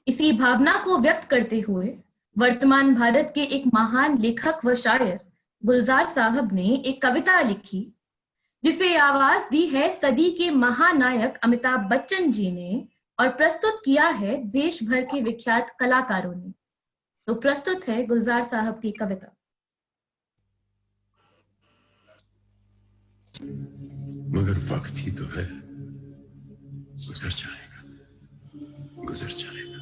इसी भावना को व्यक्त करते हुए वर्तमान भारत के एक महान लेखक व शायर गुलजार साहब ने एक कविता लिखी जिसे आवाज दी है सदी के महानायक अमिताभ बच्चन जी ने और प्रस्तुत किया है देश भर के विख्यात कलाकारों ने। तो प्रस्तुत है गुलजार साहब की कविता। मगर वक्त ही तो है, गुजर जाएगा, गुजर जाएगा।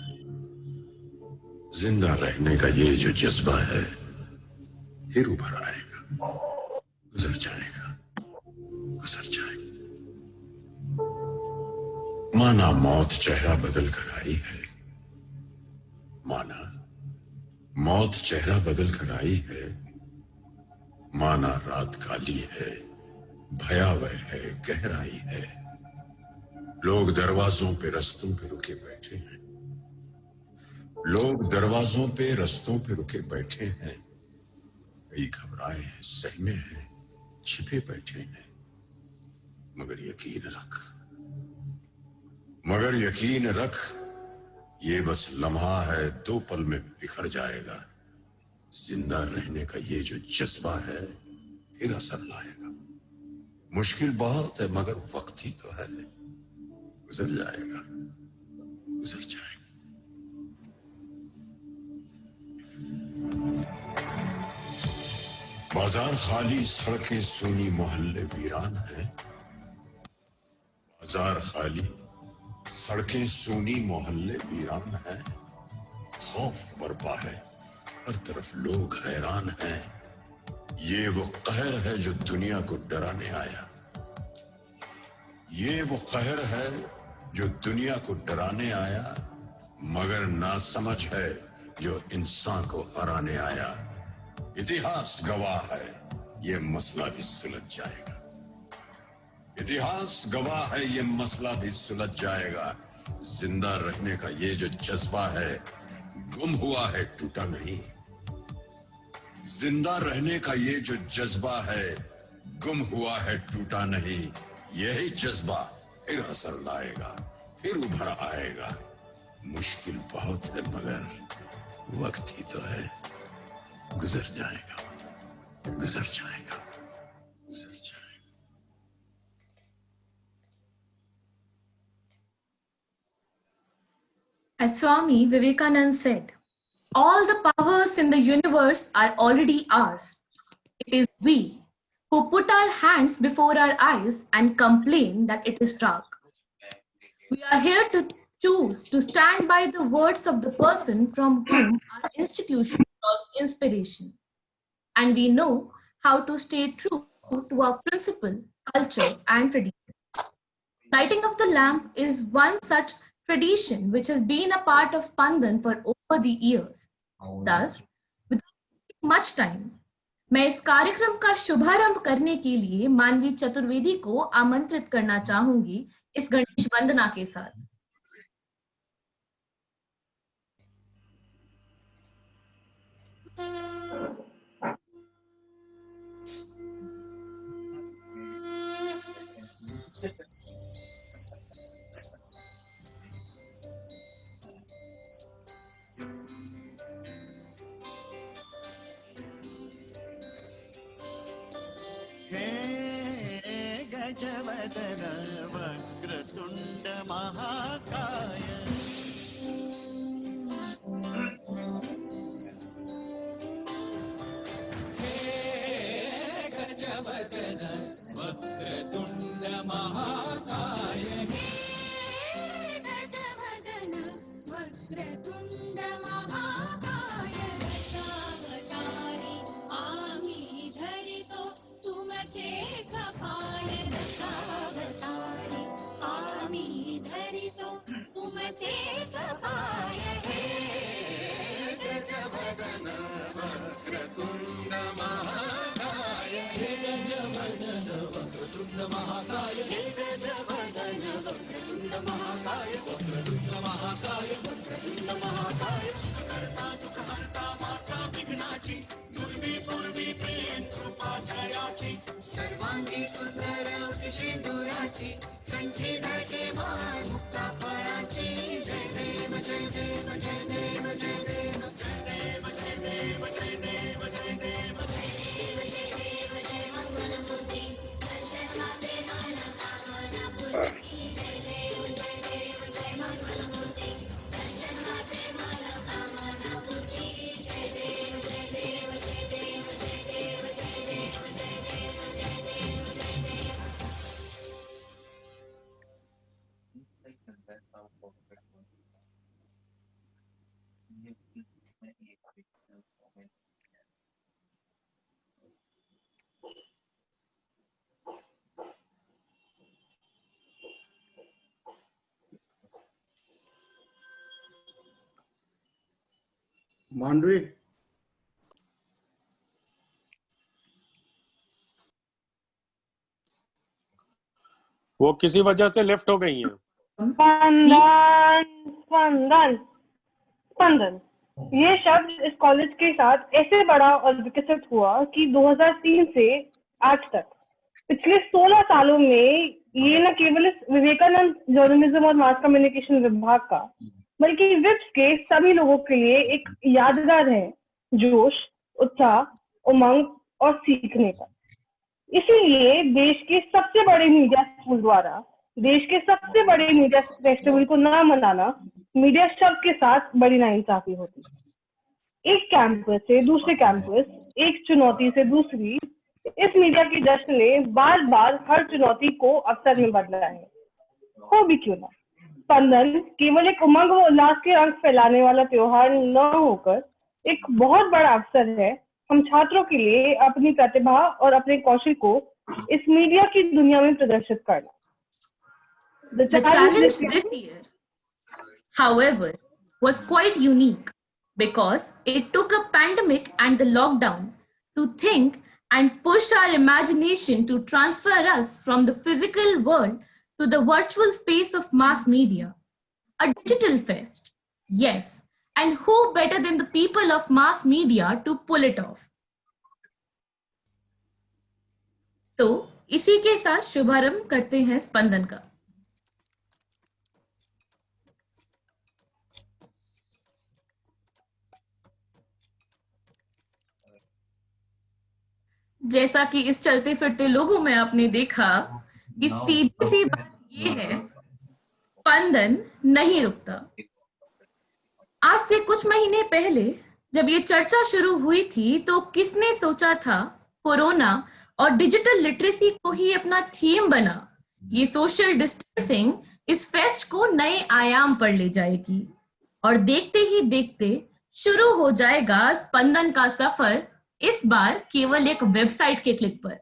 जिंदा रहने का ये जो जज्बा है फिर उभर आएगा, गुजर जाएगा, गुजर जाएगा। माना मौत चेहरा बदल कर आई है, माना मौत चेहरा बदल कर आई है, माना रात काली है, भयावह है, गहराई है। लोग दरवाजों पे रस्तों पे रुके बैठे हैं, लोग दरवाजों पे रस्तों पे रुके बैठे हैं। कई घबराए हैं, सहमे हैं, छिपे बैठे हैं। मगर यकीन रख, मगर यकीन रख, ये बस लम्हा है, 2 पल में बिखर जाएगा। जिंदा रहने का ये जो जज्बा है फिर असर लाएगा। मुश्किल बहुत है मगर वक्त ही तो है, गुजर जाएगा, गुजर जाएगा। बाजार खाली, सड़कें सूनी, मोहल्ले वीरान है। बाजार खाली, सड़कें सूनी, मोहल्ले वीरान है। खौफ बरपा है, हर तरफ लोग हैरान हैं। ये वो कहर है जो दुनिया को डराने आया, ये वो कहर है जो दुनिया को डराने आया। मगर नासमझ है जो इंसान को हराने आया। इतिहास गवाह है, ये मसला भी सुलझ जाएगा। इतिहास गवाह है, ये मसला भी सुलझ जाएगा। जिंदा रहने का ये जो जज्बा है गुम हुआ है, टूटा नहीं। जिंदा रहने का ये जो जज्बा है गुम हुआ है, टूटा नहीं। यही जज्बा फिर असर लाएगा, फिर उभर आएगा। मुश्किल बहुत है मगर वक्त ही तो है, गुजर जाएगा, गुजर जाएगा, गुजर जाएगा। As Swami Vivekananda said, all the powers in the universe are already ours. It is we who put our hands before our eyes and complain that it is dark. We are here to choose to stand by the words of the person from whom our institution draws inspiration. And we know how to stay true to our principle, culture, and tradition. Lighting of the lamp is one such tradition which has been a part of Spandan for over the years. Thus, without much time, मैं इस कार्यक्रम का शुभारंभ करने के लिए मानवी चतुर्वेदी को आमंत्रित करना चाहूंगी इस गणेश वंदना के साथ। गजवदन वक्रतुंड महाकाय, गजवदन वक्रतुंड महाकाय, गजवदन वक्रतुंड महाकाय। दशावतारी आम्ही धरितो तुमचेच पाय। दशावतारी आम्ही धरितो तुमचेच पाय। हे गजवदन वक्रतुंड महाकाय, गजवदन वक्रतुंड महाकाय, गजवदन वक्रतुंड महाकाय, वक्रतुंड महाकाय, वक्रतुंड महाकाय। सुखकर्ता दुःखहर्ता माता विघ्नाची, दुर्वी पूर्वी प्रेम कृपा जयाची, सर्वांगी सुंदर सिंदुराची कंठी झळके माळ मुक्ता फळाची जय देव जय देव जय देव जय देव जय देव जय देव जय देव जय देव मांडवी वो किसी वजह से लेफ्ट हो गई हैं। स्पंदन स्पंदन स्पंदन ये शब्द इस कॉलेज के साथ ऐसे बड़ा और विकसित हुआ कि 2003 से आज तक पिछले 16 सालों में ये न केवल इस विवेकानंद जर्नलिज्म और मास कम्युनिकेशन विभाग का बल्कि विप्स के सभी लोगों के लिए एक यादगार है, जोश, उत्साह, उमंग और सीखने का। इसीलिए देश के सबसे बड़े मीडिया स्कूल द्वारा देश के सबसे बड़े मीडिया फेस्टिवल को ना मनाना मीडिया शब्द के साथ बड़ी नाइंसाफी होती। एक कैंपस से दूसरे कैंपस, एक चुनौती से दूसरी, इस मीडिया के जश्न ने बार बार हर चुनौती को अवसर में बदला है। हो भी क्यों ना, स्पंदन केवल एक उमंग व उल्लास के रंग फैलाने वाला त्योहार न होकर एक बहुत बड़ा अवसर है हम छात्रों के लिए अपनी प्रतिभा और अपने कौशल को इस मीडिया की दुनिया में प्रदर्शित करना। The challenge this year, however, was quite unique because it took a pandemic and the lockdown to think and push our imagination to transfer us from the physical world to the virtual space of mass media. A digital fest, yes, and who better than the people of mass media to pull it off? तो इसी के साथ शुभारंभ करते हैं स्पंदन का। जैसा कि इस चलते फिरते लोगों में आपने देखा कि सीधी सी बात ये है, स्पंदन नहीं रुकता। आज से कुछ महीने पहले जब ये चर्चा शुरू हुई थी तो किसने सोचा था कोरोना और डिजिटल लिटरेसी को ही अपना थीम बना ये सोशल डिस्टेंसिंग इस फेस्ट को नए आयाम पर ले जाएगी और देखते ही देखते शुरू हो जाएगा स्पंदन का सफर, इस बार केवल एक वेबसाइट के क्लिक पर।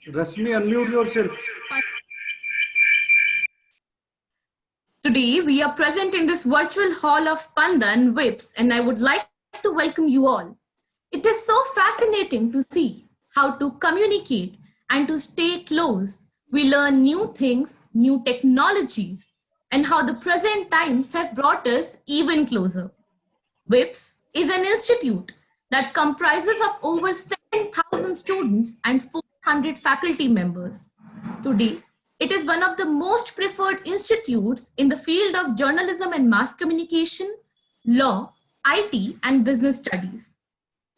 Rasmi, unmute yourself. Today, we are present in this virtual hall of Spandan Whips, and I would like to welcome you all. It is so fascinating to see how to communicate, and to stay close. We learn new things, new technologies, and how the present times have brought us even closer. WIPS is an institute that comprises of over 7,000 students and 400 faculty members. Today, it is one of the most preferred institutes in the field of journalism and mass communication, law, IT, and business studies.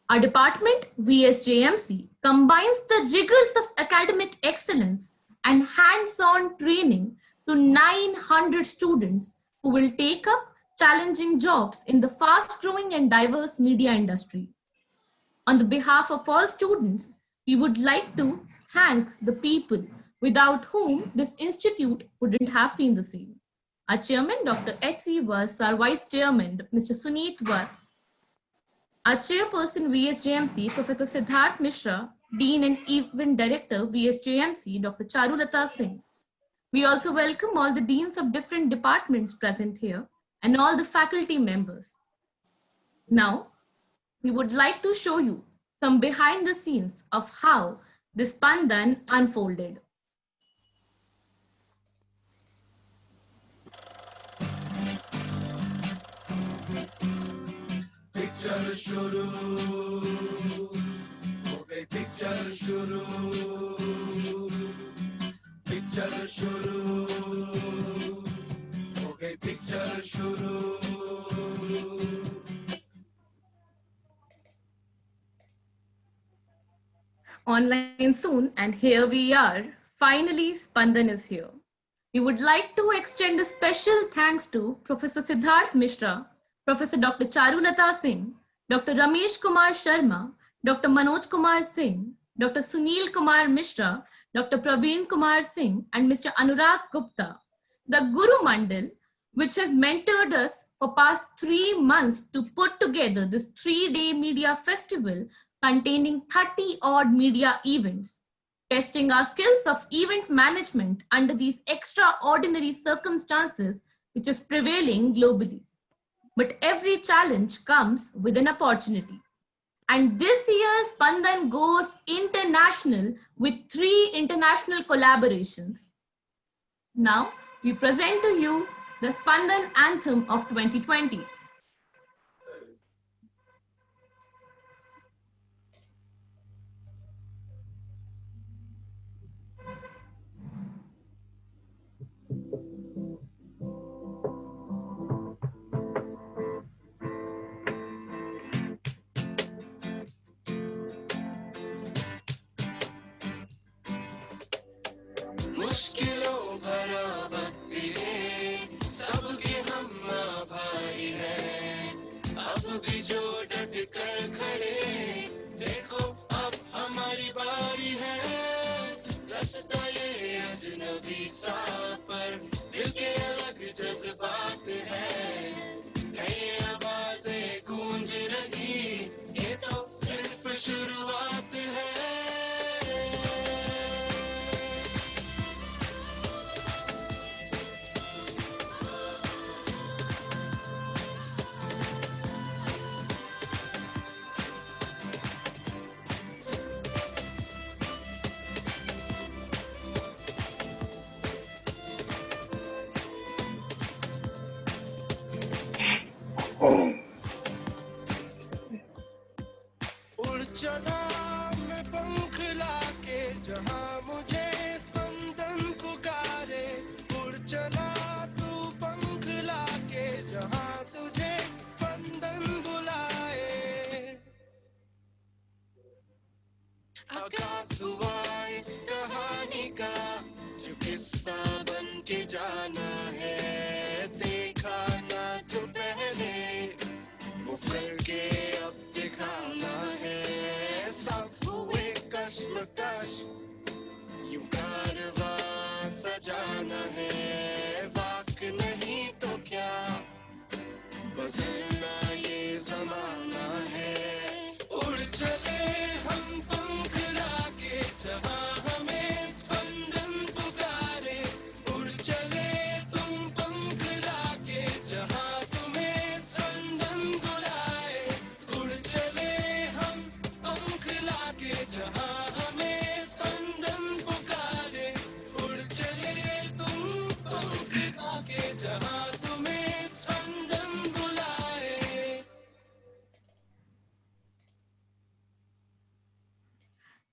Our department, VSJMC, combines the rigors of academic excellence and hands-on training to 900 students who will take up challenging jobs in the fast-growing and diverse media industry. On the behalf of all students, we would like to thank the people without whom this institute wouldn't have been the same. Our chairman, Dr. H.C. Vats, our vice chairman, Mr. Suneet Vats, our chairperson, VSJMC, Professor Siddharth Mishra, Dean and Event Director, VSJMC, Dr. Charulata Singh. We also welcome all the deans of different departments present here and all the faculty members. Now, we would like to show you some behind the scenes of how this Spandan unfolded. Picture शुरू हो गई picture शुरू picture शुरू हो गई picture शुरू Online soon, and here we are. Finally, Spandan is here. We would like to extend a special thanks to Professor Siddharth Mishra, Professor Dr. Charulata Singh, Dr. Ramesh Kumar Sharma, Dr. Manoj Kumar Singh, Dr. Sunil Kumar Mishra, Dr. Praveen Kumar Singh, and Mr. Anurag Gupta, the Guru Mandal, which has mentored us for past 3 months to put together this 3-day media festival containing 30 odd media events, testing our skills of event management under these extraordinary circumstances which is prevailing globally. But every challenge comes with an opportunity. And this year, Spandan goes international with 3 international collaborations. Now, we present to you the Spandan Anthem of 2020. मुश्किलों भरा वक्त ये सबके हम भारी है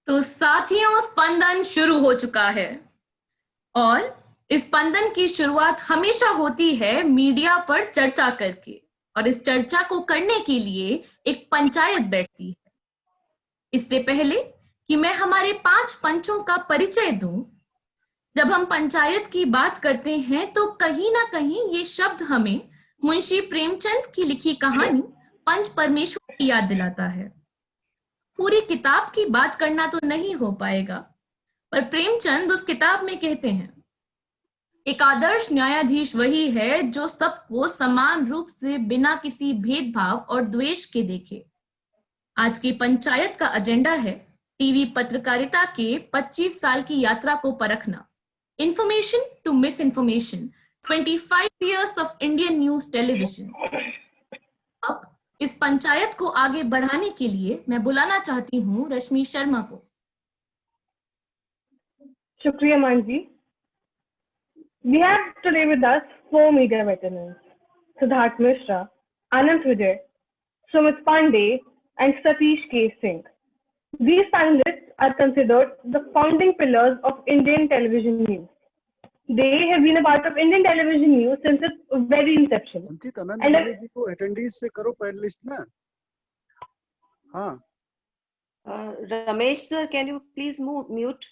तो साथियों, स्पंदन शुरू हो चुका है और इस स्पंदन की शुरुआत हमेशा होती है मीडिया पर चर्चा करके, और इस चर्चा को करने के लिए एक पंचायत बैठती है। इससे पहले कि मैं हमारे 5 पंचों का परिचय दूं, जब हम पंचायत की बात करते हैं तो कहीं ना कहीं ये शब्द हमें मुंशी प्रेमचंद की लिखी कहानी पंच परमेश्वर की याद दिलाता है। पूरी किताब की बात करना तो नहीं हो पाएगा, पर प्रेमचंद उस किताब में कहते हैं, एक आदर्श न्यायाधीश वही है जो सबको समान रूप से बिना किसी भेदभाव और द्वेष के देखे। आज की पंचायत का एजेंडा है टीवी पत्रकारिता के 25 साल की यात्रा को परखना। Information to misinformation, 25 years of Indian news television। अब इस पंचायत को आगे बढ़ाने के लिए मैं बुलाना चाहती हूँ रश्मि शर्मा को। शुक्रिया मान जी। We have today with us 4 media veterans: Siddharth Mishra, Anant Vijay, Sumit Pandey, and Satish K. Singh. These panelists are considered the founding pillars of Indian television news. They have been a part of Indian television news since its very inception. संचित आनंद And Vijay ji को attendees से करो panelist में। हाँ, Ramesh sir, can you please mute?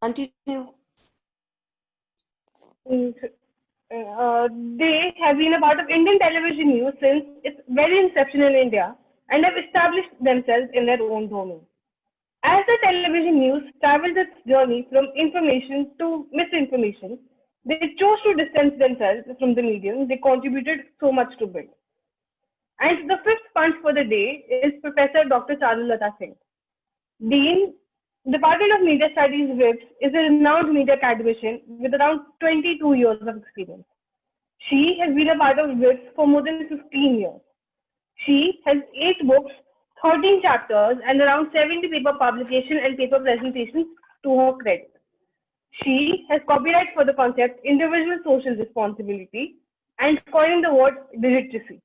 Continue. They have been a part of Indian television news since its very inception in India and have established themselves in their own domain. As the television news travels its journey from information to misinformation, they chose to distance themselves from the medium they contributed so much to build. And the fifth punch for the day is Professor Dr. Charulata Singh. Dean, Department of Media Studies, WIPS, is a renowned media academician with around 22 years of experience. She has been a part of WIPS for more than 15 years. She has 8 books, 13 chapters, and around 70 paper publications and paper presentations to her credit. She has copyright for the concept individual social responsibility and coined the word digiteracy.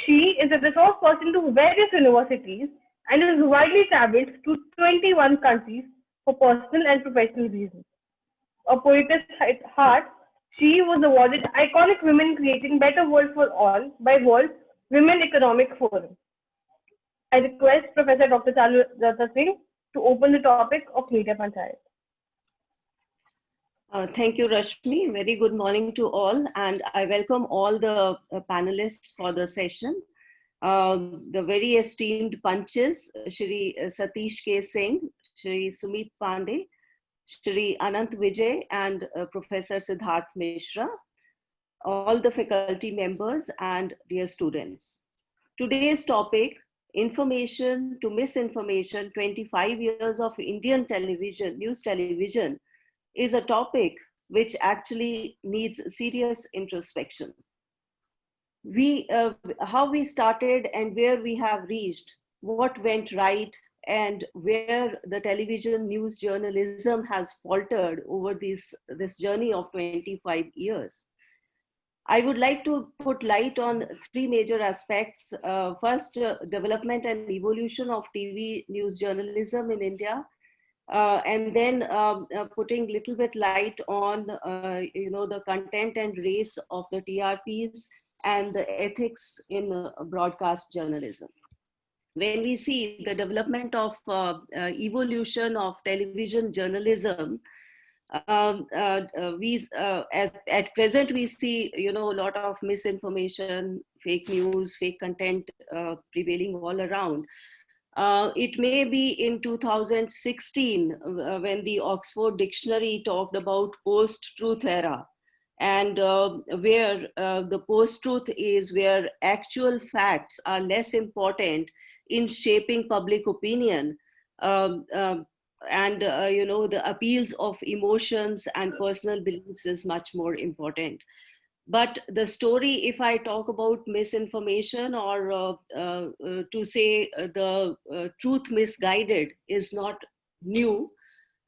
She is a resource person to various universities and is widely traveled to 21 countries for personal and professional reasons. A poetess at heart, she was awarded Iconic Women Creating Better World for All by World Women Economic Forum. I request Professor Dr. Charulata Singh to open the topic of Media Panchayat. Thank you, Rashmi. Very good morning to all, and I welcome all the panelists for the session. The very esteemed punches, Shri Satish K. Singh, Shri Sumit Pandey, Shri Anant Vijay, and Professor Siddharth Mishra, all the faculty members and dear students. Today's topic, Information to Misinformation, 25 years of Indian television, news television, is a topic which actually needs serious introspection. How we started and where we have reached, what went right, and where the television news journalism has faltered over this journey of 25 years. I would like to put light on 3 major aspects. First, development and evolution of TV news journalism in India. And then putting little bit light on the content and race of the TRPs and the ethics in broadcast journalism. When we see the development of evolution of television journalism, at present we see a lot of misinformation, fake news, fake content prevailing all around. It may be in 2016 when the Oxford Dictionary talked about post-truth era, and where the post-truth is where actual facts are less important in shaping public opinion, and the appeals of emotions and personal beliefs is much more important. But the story, if I talk about misinformation or to say the truth misguided, is not new.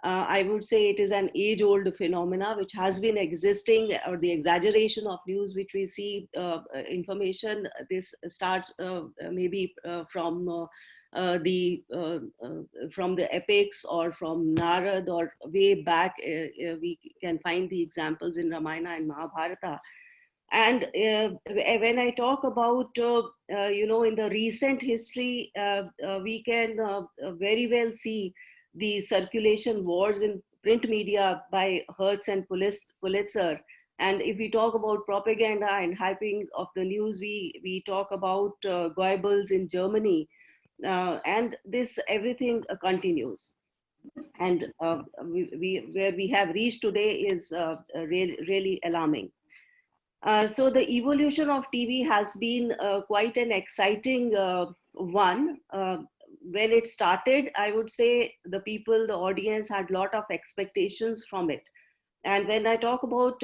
I would say it is an age-old phenomena which has been existing, or the exaggeration of news which we see, information. This starts maybe from the epics or from Narad, or way back. We can find the examples in Ramayana and Mahabharata. And when I talk about, in the recent history, we can very well see the circulation wars in print media by Hertz and Pulitzer. And if we talk about propaganda and hyping of the news, we talk about Goebbels in Germany. And this everything continues. And where we have reached today is really alarming. So the evolution of TV has been quite an exciting one. When it started, I would say the audience had a lot of expectations from it. And when I talk about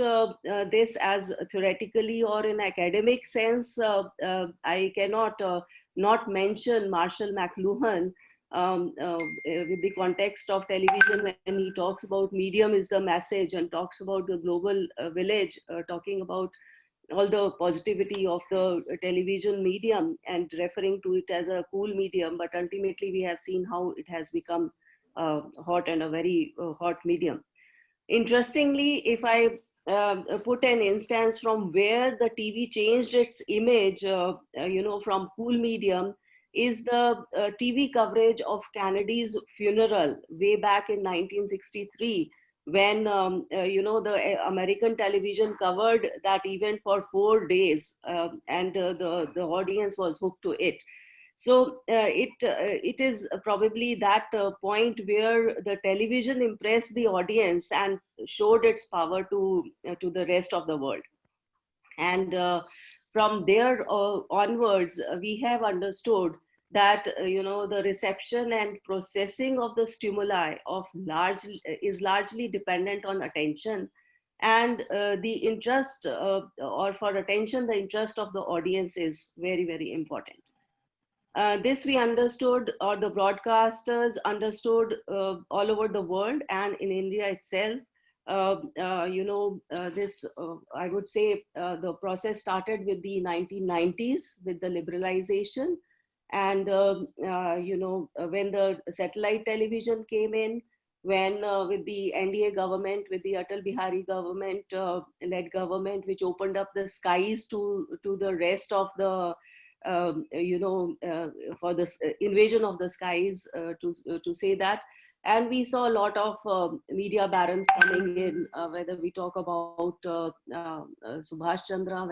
this as theoretically or in academic sense, I cannot not mention Marshall McLuhan with the context of television, when he talks about medium is the message and talks about the global village, talking about all the positivity of the television medium and referring to it as a cool medium. But ultimately, we have seen how it has become hot, and a very hot medium. Interestingly, if I put an instance from where the TV changed its image, from cool medium, is the TV coverage of Kennedy's funeral way back in 1963, when the American television covered that event for 4 days, and the audience was hooked to it. So it is probably that point where the television impressed the audience and showed its power to the rest of the world. And from there onwards, we have understood that the reception and processing of the stimuli is largely dependent on attention, and the interest or for attention, the interest of the audience is very, very important. This we understood, or the broadcasters understood, all over the world and in India itself. I would say the process started with the 1990s with the liberalization. And, when the satellite television came in, when with the NDA government, with the Atal Bihari government, led government, which opened up the skies to the rest of the, for this invasion of the skies, to say that. And we saw a lot of media barons coming in, whether we talk about Subhash Chandra,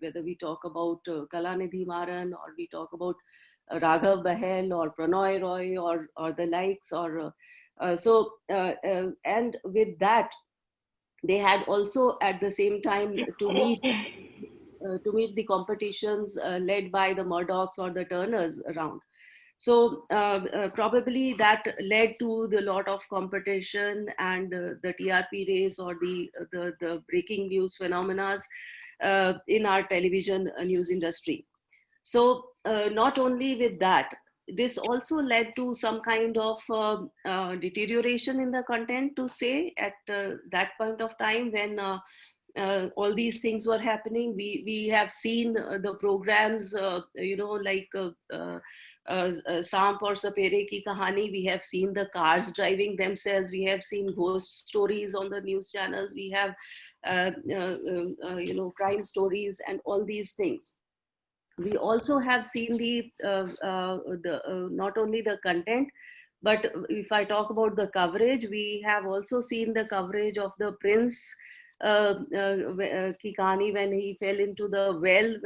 whether we talk about Kalanidhi Maran, or we talk about Raghav Bahel or Pranoy Roy or the likes, or and with that, they had also at the same time to meet the competitions led by the Murdochs or the Turners around. So probably that led to the lot of competition and the TRP race, or the breaking news phenomena in our television news industry. So not only with that, this also led to some kind of deterioration in the content, to say, at that point of time when all these things were happening. We have seen the programs, like Samp or Sapere Ki Kahani. We have seen the cars driving themselves. We have seen ghost stories on the news channels. We have, crime stories and all these things. We also have seen not only the content, but if I talk about the coverage, we have also seen the coverage of the Prince Kikani when he fell into the well,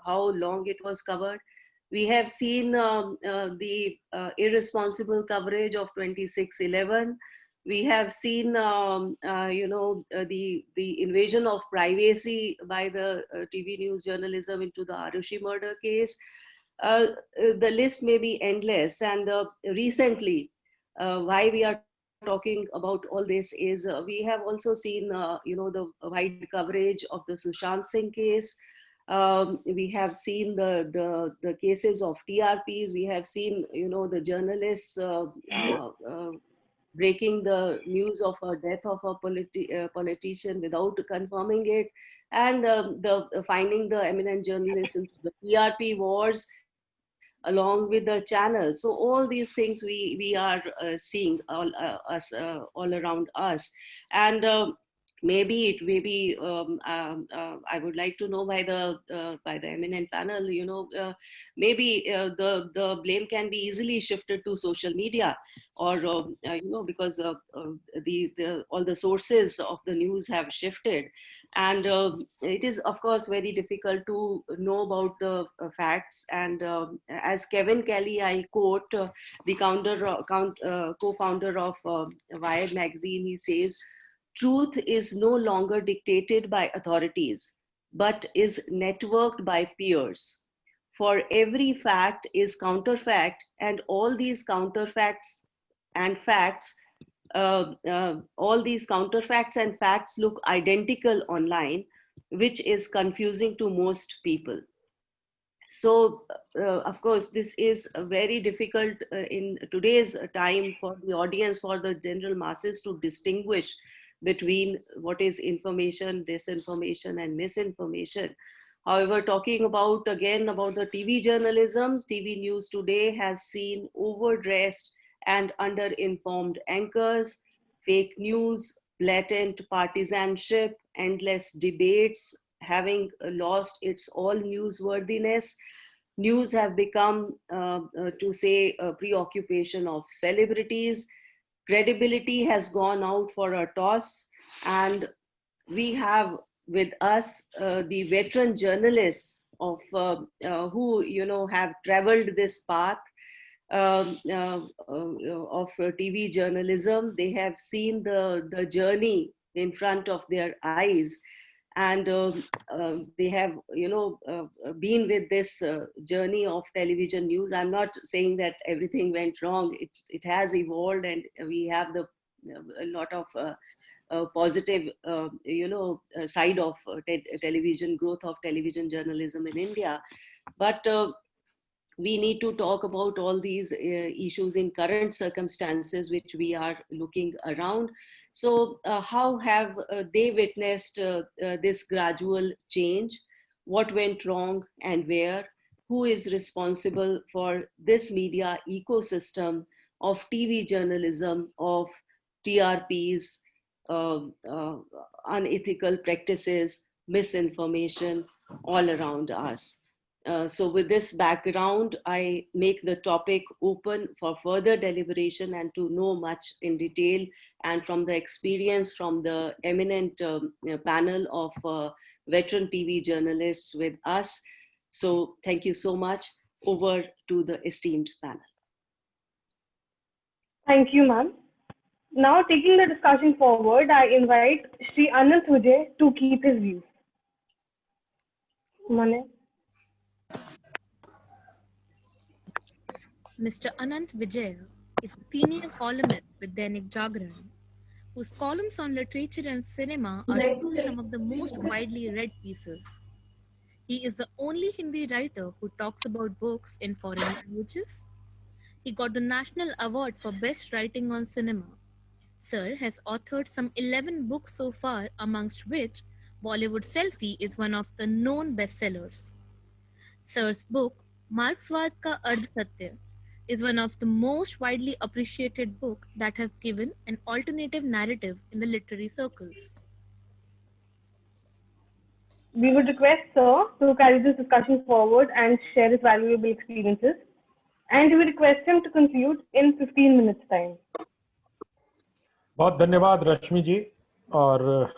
how long it was covered. We have seen the irresponsible coverage of 26/11. We have seen, the invasion of privacy by the TV news journalism into the Arushi murder case. The list may be endless. And recently, why we are talking about all this is we have also seen, the wide coverage of the Sushant Singh case. We have seen the cases of TRPs. We have seen, the journalists breaking the news of a death of a politician without confirming it, and the finding the eminent journalists into the TRP wars along with the channel. So all these things we are seeing all around us, and maybe it may be I would like to know by the eminent panel, maybe the blame can be easily shifted to social media, or because the all the sources of the news have shifted, and it is of course very difficult to know about the facts. And as Kevin Kelly, I quote the co-founder of Wired magazine, he says, truth is no longer dictated by authorities, but is networked by peers. For every fact is counterfact, and all these counterfacts and facts, all these counterfacts and facts look identical online, which is confusing to most people. So, of course, this is very difficult in today's time for the audience, for the general masses to distinguish between what is information, disinformation, and misinformation. However, talking again about the TV journalism, TV news today has seen overdressed and under-informed anchors, fake news, blatant partisanship, endless debates having lost its all newsworthiness. News have become, to say, a preoccupation of celebrities. Credibility has gone out for a toss, and we have with us the veteran journalists of who have traveled this path of TV journalism. They have seen the journey in front of their eyes, and they have been with this journey of television news. I'm not saying that everything went wrong. It has evolved, and we have a lot of positive side of television, growth of television journalism in India. But we need to talk about all these issues in current circumstances which we are looking around. So how have they witnessed this gradual change? What went wrong and where? Who is responsible for this media ecosystem of TV journalism, of TRPs, unethical practices, misinformation all around us? So with this background, I make the topic open for further deliberation and to know much in detail, and from the experience from the eminent panel of veteran TV journalists with us. So thank you so much. Over to the esteemed panel. Thank you, ma'am. Now, taking the discussion forward, I invite Shri Anant Vijay to keep his views. Mane. Mr. Anant Vijay is a senior columnist with Dainik Jagran, whose columns on literature and cinema are some of the most widely read pieces. He is the only Hindi writer who talks about books in foreign languages. He got the National Award for Best Writing on Cinema. Sir has authored some 11 books so far, amongst which Bollywood Selfie is one of the known bestsellers. Sir's book, Marxwad Ka Ardh Satya, is one of the most widely appreciated book that has given an alternative narrative in the literary circles. We would request Sir to carry this discussion forward and share his valuable experiences. And we request him to conclude in 15 minutes time. बहुत धन्यवाद रश्मि जी। और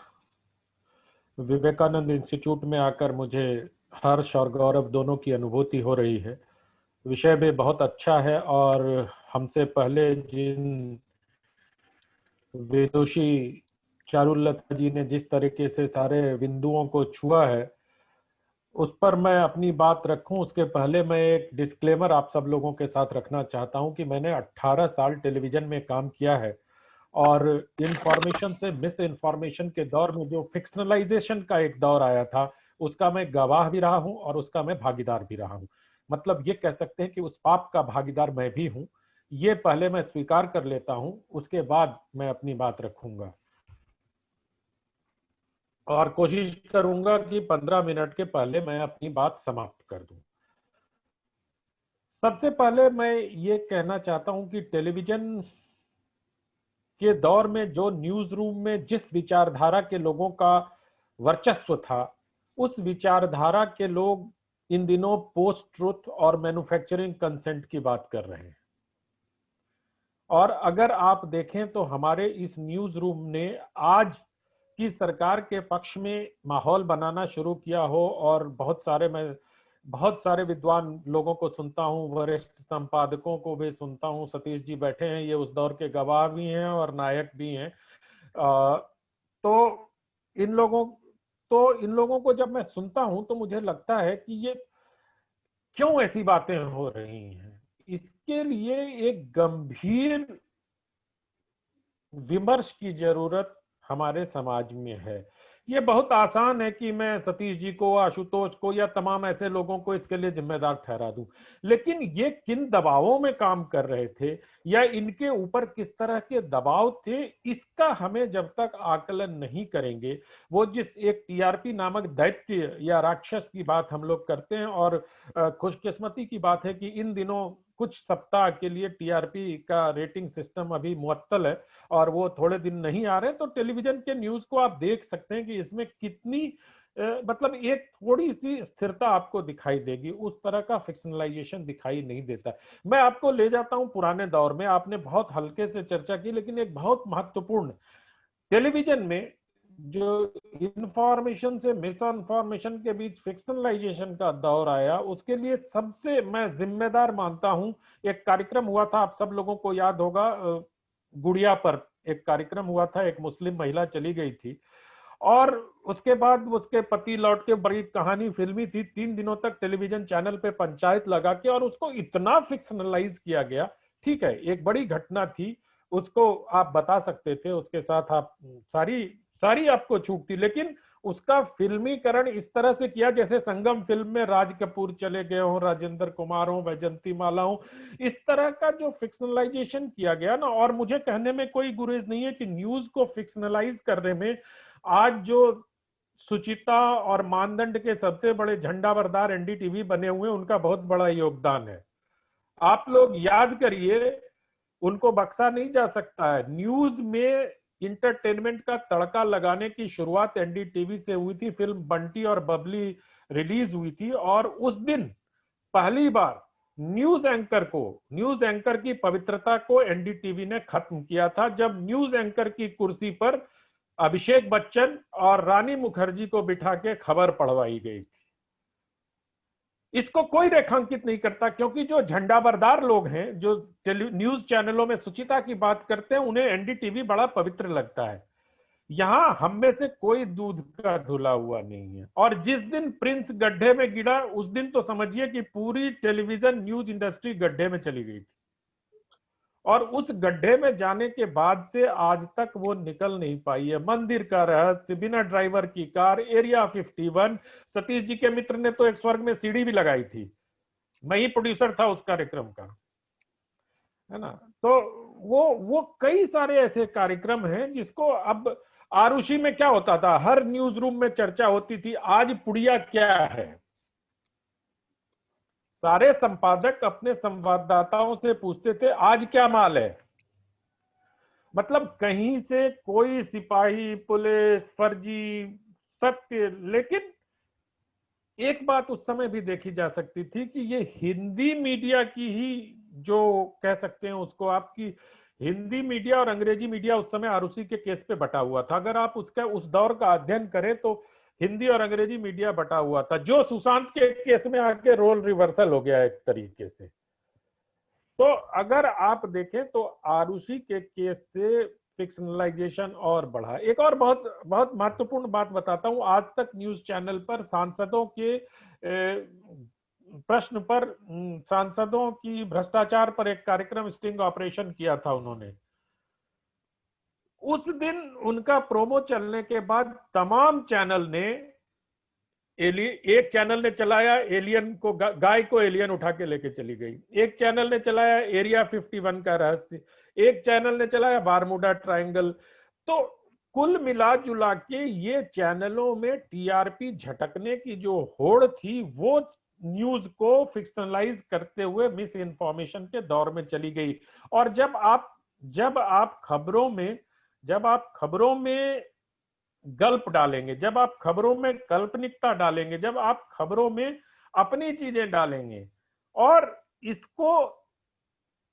Vivekananda institute में आकर मुझे हर्ष और गौरव दोनों की अनुभूति हो रही है। विषय भी बहुत अच्छा है, और हमसे पहले जिन विदुषी चारुलता जी ने जिस तरीके से सारे बिंदुओं को छुआ है, उस पर मैं अपनी बात रखूं उसके पहले मैं एक डिस्क्लेमर आप सब लोगों के साथ रखना चाहता हूं कि मैंने 18 साल टेलीविजन में काम किया है, और इंफॉर्मेशन से मिस इन्फॉर्मेशन के दौर में जो फिक्शनलाइजेशन का एक दौर आया था, उसका मैं गवाह भी रहा हूं और उसका मैं भागीदार भी रहा हूं। मतलब ये कह सकते हैं कि उस पाप का भागीदार मैं भी हूं ये पहले मैं स्वीकार कर लेता हूं, उसके बाद मैं अपनी बात रखूंगा और कोशिश करूंगा कि 15 मिनट के पहले मैं अपनी बात समाप्त कर दूं। सबसे पहले मैं ये कहना चाहता हूं कि टेलीविजन के दौर में जो न्यूज रूम में जिस विचारधारा के लोगों का वर्चस्व था, उस विचारधारा के लोग इन दिनों पोस्ट ट्रुथ और मैन्युफैक्चरिंग कंसेंट की बात कर रहे हैं। और अगर आप देखें तो हमारे इस न्यूज रूम ने आज की सरकार के पक्ष में माहौल बनाना शुरू किया हो, और मैं बहुत सारे विद्वान लोगों को सुनता हूं, वरिष्ठ संपादकों को भी सुनता हूं। सतीश जी बैठे हैं, ये उस दौर के गवाह भी हैं और नायक भी हैं। तो इन लोगों को जब मैं सुनता हूं तो मुझे लगता है कि ये क्यों ऐसी बातें हो रही हैं। इसके लिए एक गंभीर विमर्श की जरूरत हमारे समाज में है। ये बहुत आसान है कि मैं सतीश जी को, आशुतोष को या तमाम ऐसे लोगों को इसके लिए जिम्मेदार ठहरा दूं, लेकिन ये किन दबावों में काम कर रहे थे या इनके ऊपर किस तरह के दबाव थे, इसका हमें जब तक आकलन नहीं करेंगे, वो जिस एक टीआरपी नामक दैत्य या राक्षस की बात हम लोग करते हैं, और खुशकिस्मती की बात है कि इन दिनों कुछ सप्ताह के लिए टीआरपी का रेटिंग सिस्टम अभी मुअत्तल है और वो थोड़े दिन नहीं आ रहे, तो टेलीविजन के न्यूज को आप देख सकते हैं कि इसमें कितनी मतलब एक थोड़ी सी स्थिरता आपको दिखाई देगी, उस तरह का फिक्शनलाइजेशन दिखाई नहीं देता। मैं आपको ले जाता हूं पुराने दौर में। आपने बहुत हल्के से चर्चा की, लेकिन एक बहुत महत्वपूर्ण, टेलीविजन में जो इंफॉर्मेशन से मिस इन्फॉर्मेशन के बीच फिक्शनलाइजेशन का दौर आया, उसके लिए सबसे मैं जिम्मेदार मानता हूं, एक कार्यक्रम हुआ था, आप सब लोगों को याद होगा, गुड़िया पर एक कार्यक्रम हुआ था, एक मुस्लिम महिला चली गई थी और उसके बाद उसके पति लौट के, बड़ी कहानी फिल्मी थी, 3 दिनों तक टेलीविजन चैनल पे पंचायत लगा के और उसको इतना फिक्शनलाइज किया गया। ठीक है, एक बड़ी घटना थी, उसको आप बता सकते थे, उसके साथ आप सारी आपको छूट थी, लेकिन उसका फिल्मीकरण इस तरह से किया जैसे संगम फिल्म में राज कपूर चले गए हों, राजेंद्र कुमार हो, वैजंती माला हो, इस तरह का जो फिक्शनलाइजेशन किया गया ना। और मुझे कहने में कोई गुरेज नहीं है कि न्यूज को फिक्शनलाइज करने में आज जो सुचिता और मानदंड के सबसे बड़े झंडाबरदार एनडीटीवी बने हुए, उनका बहुत बड़ा योगदान है। आप लोग याद करिए, उनको बख्शा नहीं जा सकता है। न्यूज में इंटरटेनमेंट का तड़का लगाने की शुरुआत एनडीटीवी से हुई थी। फिल्म बंटी और बबली रिलीज हुई थी और उस दिन पहली बार न्यूज एंकर की पवित्रता को एनडीटीवी ने खत्म किया था, जब न्यूज एंकर की कुर्सी पर अभिषेक बच्चन और रानी मुखर्जी को बिठा के खबर पढ़वाई गई थी। इसको कोई रेखांकित नहीं करता, क्योंकि जो झंडाबरदार लोग हैं, जो न्यूज चैनलों में सुचिता की बात करते हैं, उन्हें एनडीटीवी बड़ा पवित्र लगता है। यहां हम में से कोई दूध का धुला हुआ नहीं है। और जिस दिन प्रिंस गड्ढे में गिरा, उस दिन तो समझिए कि पूरी टेलीविजन न्यूज इंडस्ट्री गड्ढे में चली गई थी, और उस गड्ढे में जाने के बाद से आज तक वो निकल नहीं पाई है। मंदिर का रहस्य, बिना ड्राइवर की कार, एरिया 51, सतीश जी के मित्र ने तो एक स्वर्ग में सीढ़ी भी लगाई थी, मैं ही प्रोड्यूसर था उस कार्यक्रम का, है ना। तो वो कई सारे ऐसे कार्यक्रम हैं जिसको अब आरुषि में क्या होता था, हर न्यूज रूम में चर्चा होती थी, आज पुड़िया क्या है। सारे संपादक अपने संवाददाताओं से पूछते थे, आज क्या माल है। मतलब कहीं से कोई सिपाही, पुलिस, फर्जी, सत्य। लेकिन एक बात उस समय भी देखी जा सकती थी कि ये हिंदी मीडिया की ही, जो कह सकते हैं उसको आपकी, हिंदी मीडिया और अंग्रेजी मीडिया उस समय आरुषि के केस पे बटा हुआ था। अगर आप उसका उस दौर का अध्ययन करें तो हिंदी और अंग्रेजी मीडिया बटा हुआ था, जो सुशांत के केस में आके रोल रिवर्सल हो गया एक तरीके से। तो अगर आप देखें तो आरुषि के केस से फिक्शनलाइजेशन और बढ़ा। एक और बहुत बहुत महत्वपूर्ण बात बताता हूं, आज तक न्यूज चैनल पर सांसदों के प्रश्न पर, सांसदों की भ्रष्टाचार पर एक कार्यक्रम स्टिंग ऑपरेशन किया था उन्होंने। उस दिन उनका प्रोमो चलने के बाद तमाम चैनल ने एक चैनल ने चलाया एलियन को, गाय को एलियन उठा के लेके चली गई। एक चैनल ने चलाया एरिया 51 का रहस्य, एक चैनल ने चलाया बारमूडा ट्रायंगल। तो कुल मिला जुला के ये चैनलों में टीआरपी झटकने की जो होड़ थी वो न्यूज को फिक्शनलाइज करते हुए मिस इन्फॉर्मेशन के दौर में चली गई। और जब आप खबरों में गल्प डालेंगे, जब आप खबरों में काल्पनिकता डालेंगे, जब आप खबरों में अपनी चीजें डालेंगे, और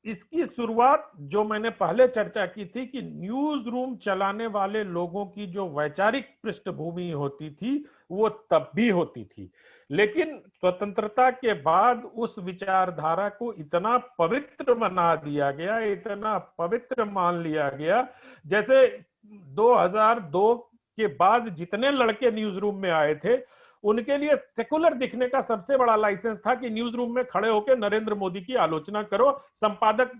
इसकी शुरुआत जो मैंने पहले चर्चा की थी कि न्यूज रूम चलाने वाले लोगों की जो वैचारिक पृष्ठभूमि होती थी वो तब भी होती थी, लेकिन स्वतंत्रता के बाद उस विचारधारा को इतना पवित्र बना दिया गया, इतना पवित्र मान लिया गया। जैसे 2002 के बाद जितने लड़के न्यूज रूम में आए थे उनके लिए सेकुलर दिखने का सबसे बड़ा लाइसेंस था कि न्यूज रूम में खड़े होकर नरेंद्र मोदी की आलोचना करो, संपादक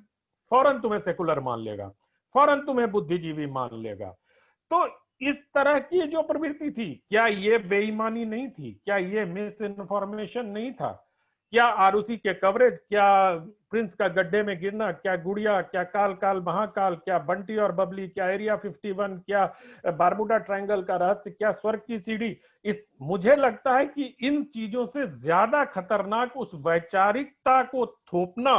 फौरन तुम्हें सेकुलर मान लेगा, फौरन तुम्हें बुद्धिजीवी मान लेगा। तो इस तरह की जो प्रवृत्ति थी, क्या ये बेईमानी नहीं थी? क्या ये मिस इन्फॉर्मेशन नहीं था? क्या आरुषि के कवरेज, क्या प्रिंस का गड्ढे में गिरना, क्या गुड़िया, क्या काल काल महाकाल, क्या बंटी और बबली, क्या एरिया 51, क्या बारमूडा ट्रायंगल का रहस्य, क्या स्वर्ग की सीढ़ी, मुझे लगता है कि इन चीजों से ज्यादा खतरनाक उस वैचारिकता को थोपना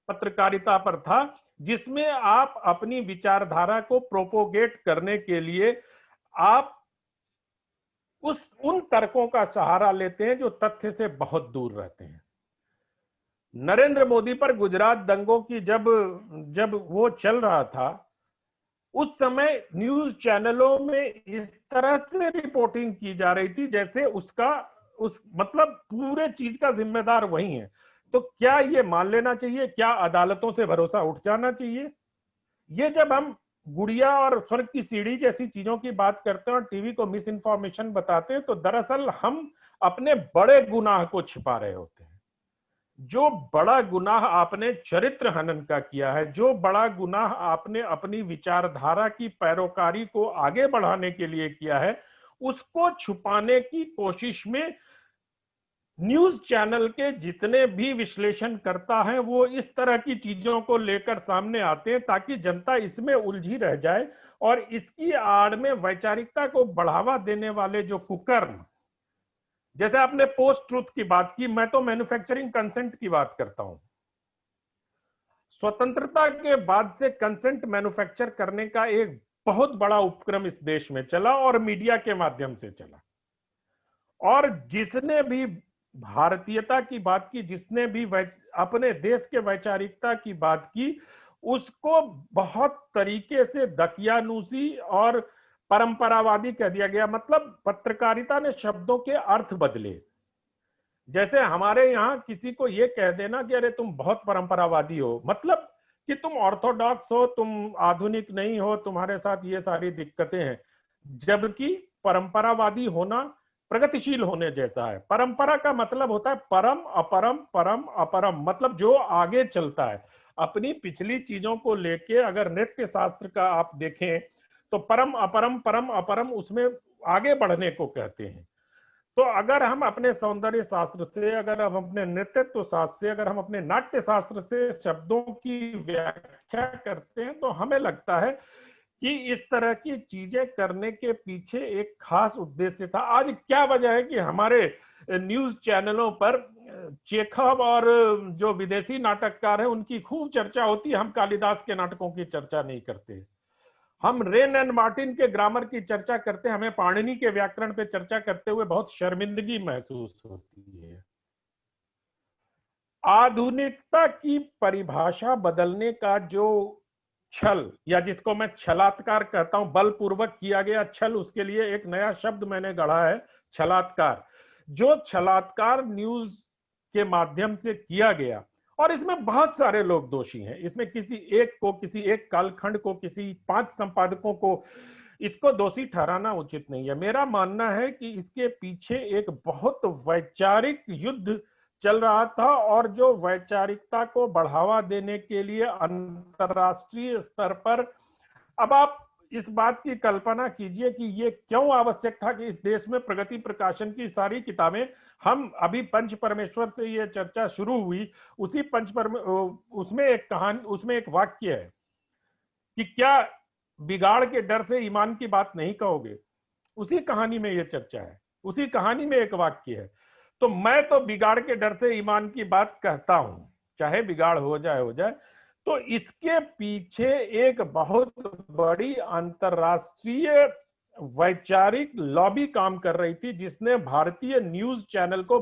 पत्रकारिता पर था, जिसमें आप अपनी विचारधारा को प्रोपोगेट करने के लिए आप उन तर्कों का सहारा लेते हैं जो तथ्य से बहुत दूर रहते हैं। नरेंद्र मोदी पर गुजरात दंगों की जब वो चल रहा था, उस समय न्यूज चैनलों में इस तरह से रिपोर्टिंग की जा रही थी जैसे मतलब पूरे चीज का जिम्मेदार वही है। तो क्या ये मान लेना चाहिए? क्या अदालतों से भरोसा उठ जाना चाहिए? ये जब हम गुड़िया और स्वर्ग की सीढ़ी जैसी चीजों की बात करते हैं और टीवी को मिस इन्फॉर्मेशन बताते हैं, तो दरअसल हम अपने बड़े गुनाह को छिपा रहे होते हैं। जो बड़ा गुनाह आपने चरित्र हनन का किया है, जो बड़ा गुनाह आपने अपनी विचारधारा की पैरोकारी को आगे बढ़ाने के लिए किया है, उसको छुपाने की कोशिश में न्यूज चैनल के जितने भी विश्लेषण करता है वो इस तरह की चीजों को लेकर सामने आते हैं ताकि जनता इसमें उलझी रह जाए। और इसकी आड़ में वैचारिकता को बढ़ावा देने वाले जो कुकर्म, जैसे आपने पोस्ट ट्रुथ की बात की, मैं तो मैन्युफैक्चरिंग कंसेंट की बात करता हूं। स्वतंत्रता के बाद से कंसेंट मैन्युफैक्चर करने का एक बहुत बड़ा उपक्रम इस देश में चला और मीडिया के माध्यम से चला। और जिसने भी भारतीयता की बात की, जिसने भी अपने देश के वैचारिकता की बात की, उसको बहुत तरीके से दकियानूसी और परंपरावादी कह दिया गया। मतलब पत्रकारिता ने शब्दों के अर्थ बदले। जैसे हमारे यहाँ किसी को ये कह देना कि अरे तुम बहुत परंपरावादी हो, मतलब कि तुम ऑर्थोडॉक्स हो, तुम आधुनिक नहीं हो, तुम्हारे साथ ये सारी दिक्कतें हैं। जबकि परंपरावादी होना प्रगतिशील होने जैसा है। परंपरा का मतलब होता है परम अपरम, परम अपरम, मतलब जो आगे चलता है। अपनी पिछली चीजों को लेके अगर नृत्य शास्त्र का आप देखें तो परम अपरम, परम अपरम, उसमें आगे बढ़ने को कहते हैं। तो अगर हम अपने सौंदर्य शास्त्र से, अगर हम अपने नृत्यत्व शास्त्र से, अगर हम अपने नाट्य शास्त्र से शब्दों की व्याख्या करते हैं तो हमें लगता है कि इस तरह की चीजें करने के पीछे एक खास उद्देश्य था। आज क्या वजह है कि हमारे न्यूज चैनलों पर चेखव और जो विदेशी नाटककार हैं उनकी खूब चर्चा होती है, हम कालिदास के नाटकों की चर्चा नहीं करते। हम रेन एंड मार्टिन के ग्रामर की चर्चा करते हैं, हमें पाणिनि के व्याकरण पे चर्चा करते हुए बहुत शर्मिंदगी महसूस होती है। आधुनिकता की परिभाषा बदलने का जो छल, या जिसको मैं छलात्कार कहता हूं, बलपूर्वक किया गया छल, उसके लिए एक नया शब्द मैंने गढ़ा है, छलात्कार। जो छलात्कार न्यूज के माध्यम से किया गया, और इसमें बहुत सारे लोग दोषी हैं, इसमें किसी एक कालखंड को, किसी 5 संपादकों को इसको दोषी ठहराना उचित नहीं है। मेरा मानना है कि इसके पीछे एक बहुत वैचारिक युद्ध चल रहा था, और जो वैचारिकता को बढ़ावा देने के लिए अंतरराष्ट्रीय स्तर पर, अब आप इस बात की कल्पना कीजिए कि ये क्यों आवश्यक था कि इस देश में प्रगति प्रकाशन की सारी किताबें, हम अभी पंच परमेश्वर से ये चर्चा शुरू हुई, उसी उसमें एक कहानी, उसमें एक वाक्य है कि क्या बिगाड़ के डर से ईमान की बात नहीं कहोगे। उसी कहानी में ये चर्चा है, उसी कहानी में एक वाक्य है। तो मैं तो बिगाड़ के डर से ईमान की बात कहता हूं, चाहे बिगाड़ हो जाए। तो इसके पीछे एक बहुत बड़ी अंतरराष्ट्रीय वैचारिक लॉबी काम कर रही थी, जिसने भारतीय न्यूज चैनल को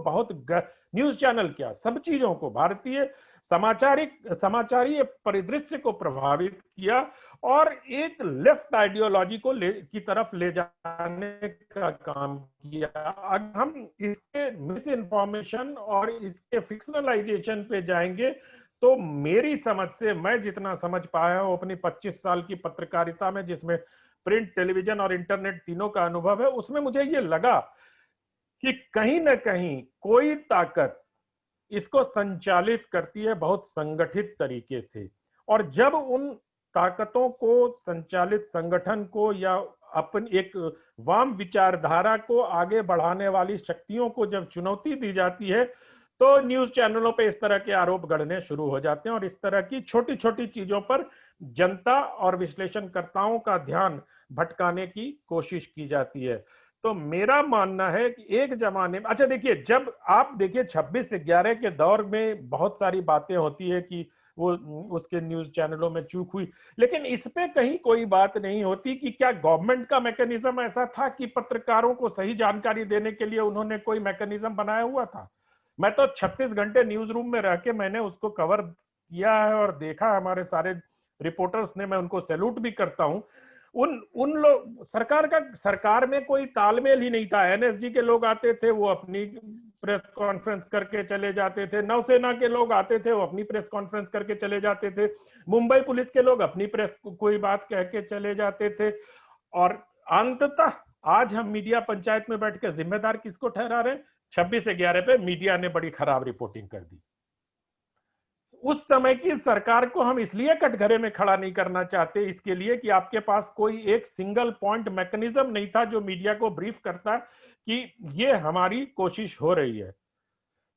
न्यूज चैनल क्या, सब चीजों को, भारतीय समाचारीय परिदृश्य को प्रभावित किया और एक लेफ्ट आइडियोलॉजी को की तरफ ले जाने का काम किया। अगर हम इसके मिस इन्फॉर्मेशन और इसके फिक्शनलाइजेशन पे जाएंगे तो मेरी समझ से, मैं जितना समझ पाया हूं अपनी 25 साल की पत्रकारिता में, जिसमें प्रिंट, टेलीविजन और इंटरनेट तीनों का अनुभव है, उसमें मुझे ये लगा कि कहीं ना कहीं कोई ताकत इसको संचालित करती है बहुत संगठित तरीके से। और जब उन ताकतों को, संचालित संगठन को या अपनी एक वाम विचारधारा को आगे बढ़ाने वाली शक्तियों को जब चुनौती दी जाती है, तो न्यूज चैनलों पे इस तरह के आरोप गढ़ने शुरू हो जाते हैं और इस तरह की छोटी छोटी चीजों पर जनता और विश्लेषणकर्ताओं का ध्यान भटकाने की कोशिश की जाती है। तो मेरा मानना है कि एक जमाने में, अच्छा देखिए, जब आप देखिए 26/11 के दौर में बहुत सारी बातें होती है कि वो उसके न्यूज चैनलों में चूक हुई, लेकिन इस पे कहीं कोई बात नहीं होती कि क्या गवर्नमेंट का मैकेनिज्म ऐसा था कि पत्रकारों को सही जानकारी देने के लिए उन्होंने कोई मैकेनिज्म बनाया हुआ था। मैं तो 36 घंटे न्यूज रूम में रह के मैंने उसको कवर किया है और देखा, हमारे सारे रिपोर्टर्स ने, मैं उनको सैल्यूट भी करता हूं। उन लोग, सरकार में कोई तालमेल ही नहीं था। एनएसजी के लोग आते थे, वो अपनी प्रेस कॉन्फ्रेंस करके चले जाते थे, नौसेना के लोग आते थे, वो अपनी प्रेस कॉन्फ्रेंस करके चले जाते थे, मुंबई पुलिस के लोग अपनी प्रेस कोई बात कह के चले जाते थे। और अंततः आज हम मीडिया पंचायत में बैठ के जिम्मेदार किसको ठहरा रहे हैं? 26/11 पे मीडिया ने बड़ी खराब रिपोर्टिंग कर दी। उस समय की सरकार को हम इसलिए कटघरे में खड़ा नहीं करना चाहते, इसके लिए कि आपके पास कोई एक सिंगल पॉइंट मैकेनिज्म नहीं था जो मीडिया को ब्रीफ करता कि ये हमारी कोशिश हो रही है।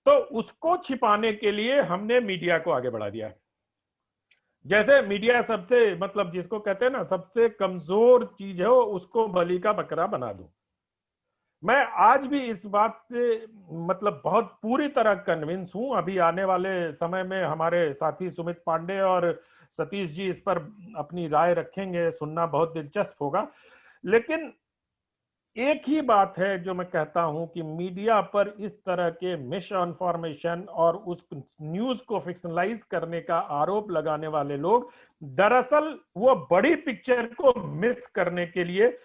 तो उसको छिपाने के लिए हमने मीडिया को आगे बढ़ा दिया। जैसे मीडिया सबसे, मतलब जिसको कहते हैं ना, सबसे कमजोर चीज है, उसको बलि का बकरा बना दो। मैं आज भी इस बात से मतलब बहुत पूरी तरह कन्विंस हूं। अभी आने वाले समय में हमारे साथी सुमित पांडे और सतीश जी इस पर अपनी राय रखेंगे, सुनना बहुत दिलचस्प होगा। लेकिन एक ही बात है जो मैं कहता हूं कि मीडिया पर इस तरह के मिस इन्फॉर्मेशन और उस न्यूज को फिक्शनलाइज करने का आरोप लगाने वाले लोग दरअसल वो बड़ी पिक्चर को मिस करने के लिए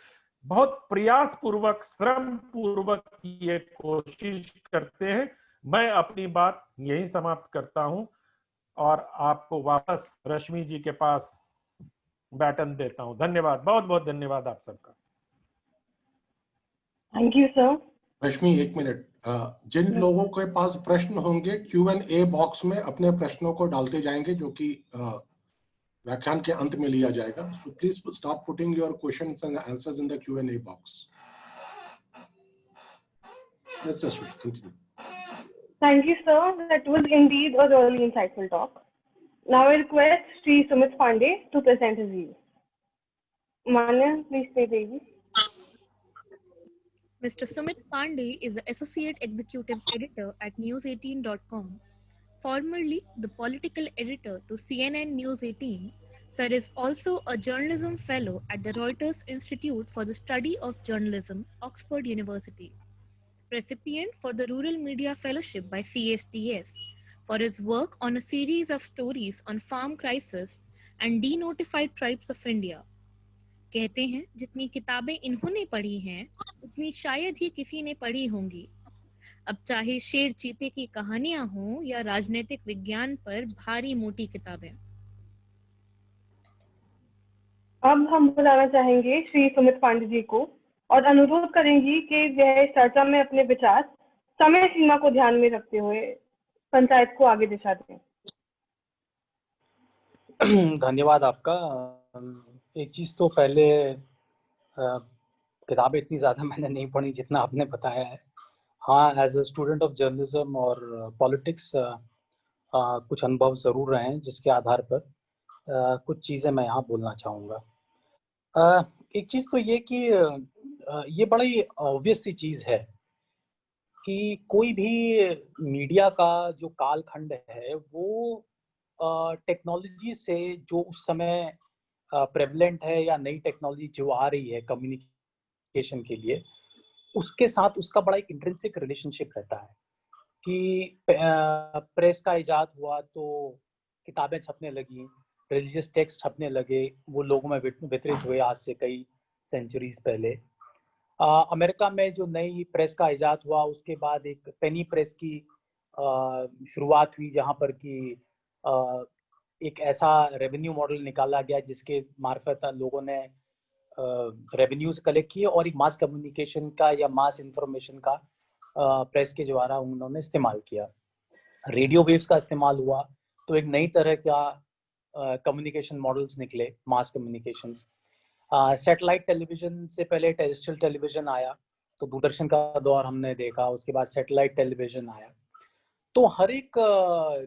बहुत प्रयास पूर्वक, श्रम पूर्वक ये कोशिश करते हैं। मैं अपनी बात यही समाप्त करता हूं और आपको वापस रश्मि जी के पास बैटन देता हूं। धन्यवाद, बहुत बहुत धन्यवाद आप सबका। Thank you sir. रश्मि, एक मिनट, जिन लोगों के पास प्रश्न होंगे Q&A बॉक्स में अपने प्रश्नों को डालते जाएंगे, जो कि व्याख्यान के अंत में लिया जाएगा। So please start putting your questions and answers in the Q&A box. Yes, Rashmi, continue. Thank you, sir. That was indeed a really insightful talk. Now I request Sri Sumit Pandey to present his views. Manya, please take the lead. Mr. Sumit Pandey is the Associate Executive Editor at News18.com. Formerly the political editor to CNN News 18, Sir is also a journalism fellow at the Reuters Institute for the Study of Journalism, Oxford University. Recipient for the Rural Media Fellowship by CSDS for his work on a series of stories on farm crisis and denotified tribes of India. कहते हैं जितनी किताबें इन्होंने पढ़ी हैं उतनी शायद ही किसी ने पढ़ी होंगी। अब चाहे शेर चीते की कहानियां हों या राजनीतिक विज्ञान पर भारी मोटी किताबें। अब हम बुलाना चाहेंगे श्री सुमित पांडे जी को और अनुरोध करेंगी कि वह चर्चा में अपने विचार समय सीमा को ध्यान में रखते हुए पंचायत को आगे दिशा दें। धन्यवाद आपका। एक चीज़ तो पहले किताबें इतनी ज़्यादा मैंने नहीं पढ़ी जितना आपने बताया है। हाँ, as a student of journalism और पॉलिटिक्स कुछ अनुभव ज़रूर रहे हैं जिसके आधार पर कुछ चीज़ें मैं यहाँ बोलना चाहूँगा। एक चीज़ तो ये कि ये बड़ी ऑब्वियस सी चीज़ है कि कोई भी मीडिया का जो कालखंड है वो टेक्नोलॉजी से जो उस समय प्रेवलेंट है या नई टेक्नोलॉजी जो आ रही है कम्युनिकेशन के लिए, उसके साथ उसका बड़ा एक इंट्रिंसिक रिलेशनशिप रहता है कि प्रेस का इजाद हुआ तो किताबें छपने लगी, रिलीजियस टेक्स्ट छपने लगे, वो लोगों में वितरित हुए आज से कई सेंचुरीज पहले। अमेरिका में जो नई प्रेस का इजाद हुआ उसके बाद एक पेनी प्रेस की शुरुआत हुई जहाँ पर कि एक ऐसा रेवेन्यू मॉडल निकाला गया जिसके मार्फत लोगों ने रेवेन्यूज कलेक्ट किए और एक मास कम्युनिकेशन का या मास इंफॉर्मेशन का प्रेस के द्वारा उन्होंने इस्तेमाल किया। रेडियो वेव्स का इस्तेमाल हुआ तो एक नई तरह का कम्युनिकेशन मॉडल्स निकले, मास कम्युनिकेशंस। सैटेलाइट टेलीविजन से पहले टेरेस्ट्रियल टेलीविजन आया, तो दूरदर्शन का दौर हमने देखा, उसके बाद सैटेलाइट टेलीविजन आया। तो हर एक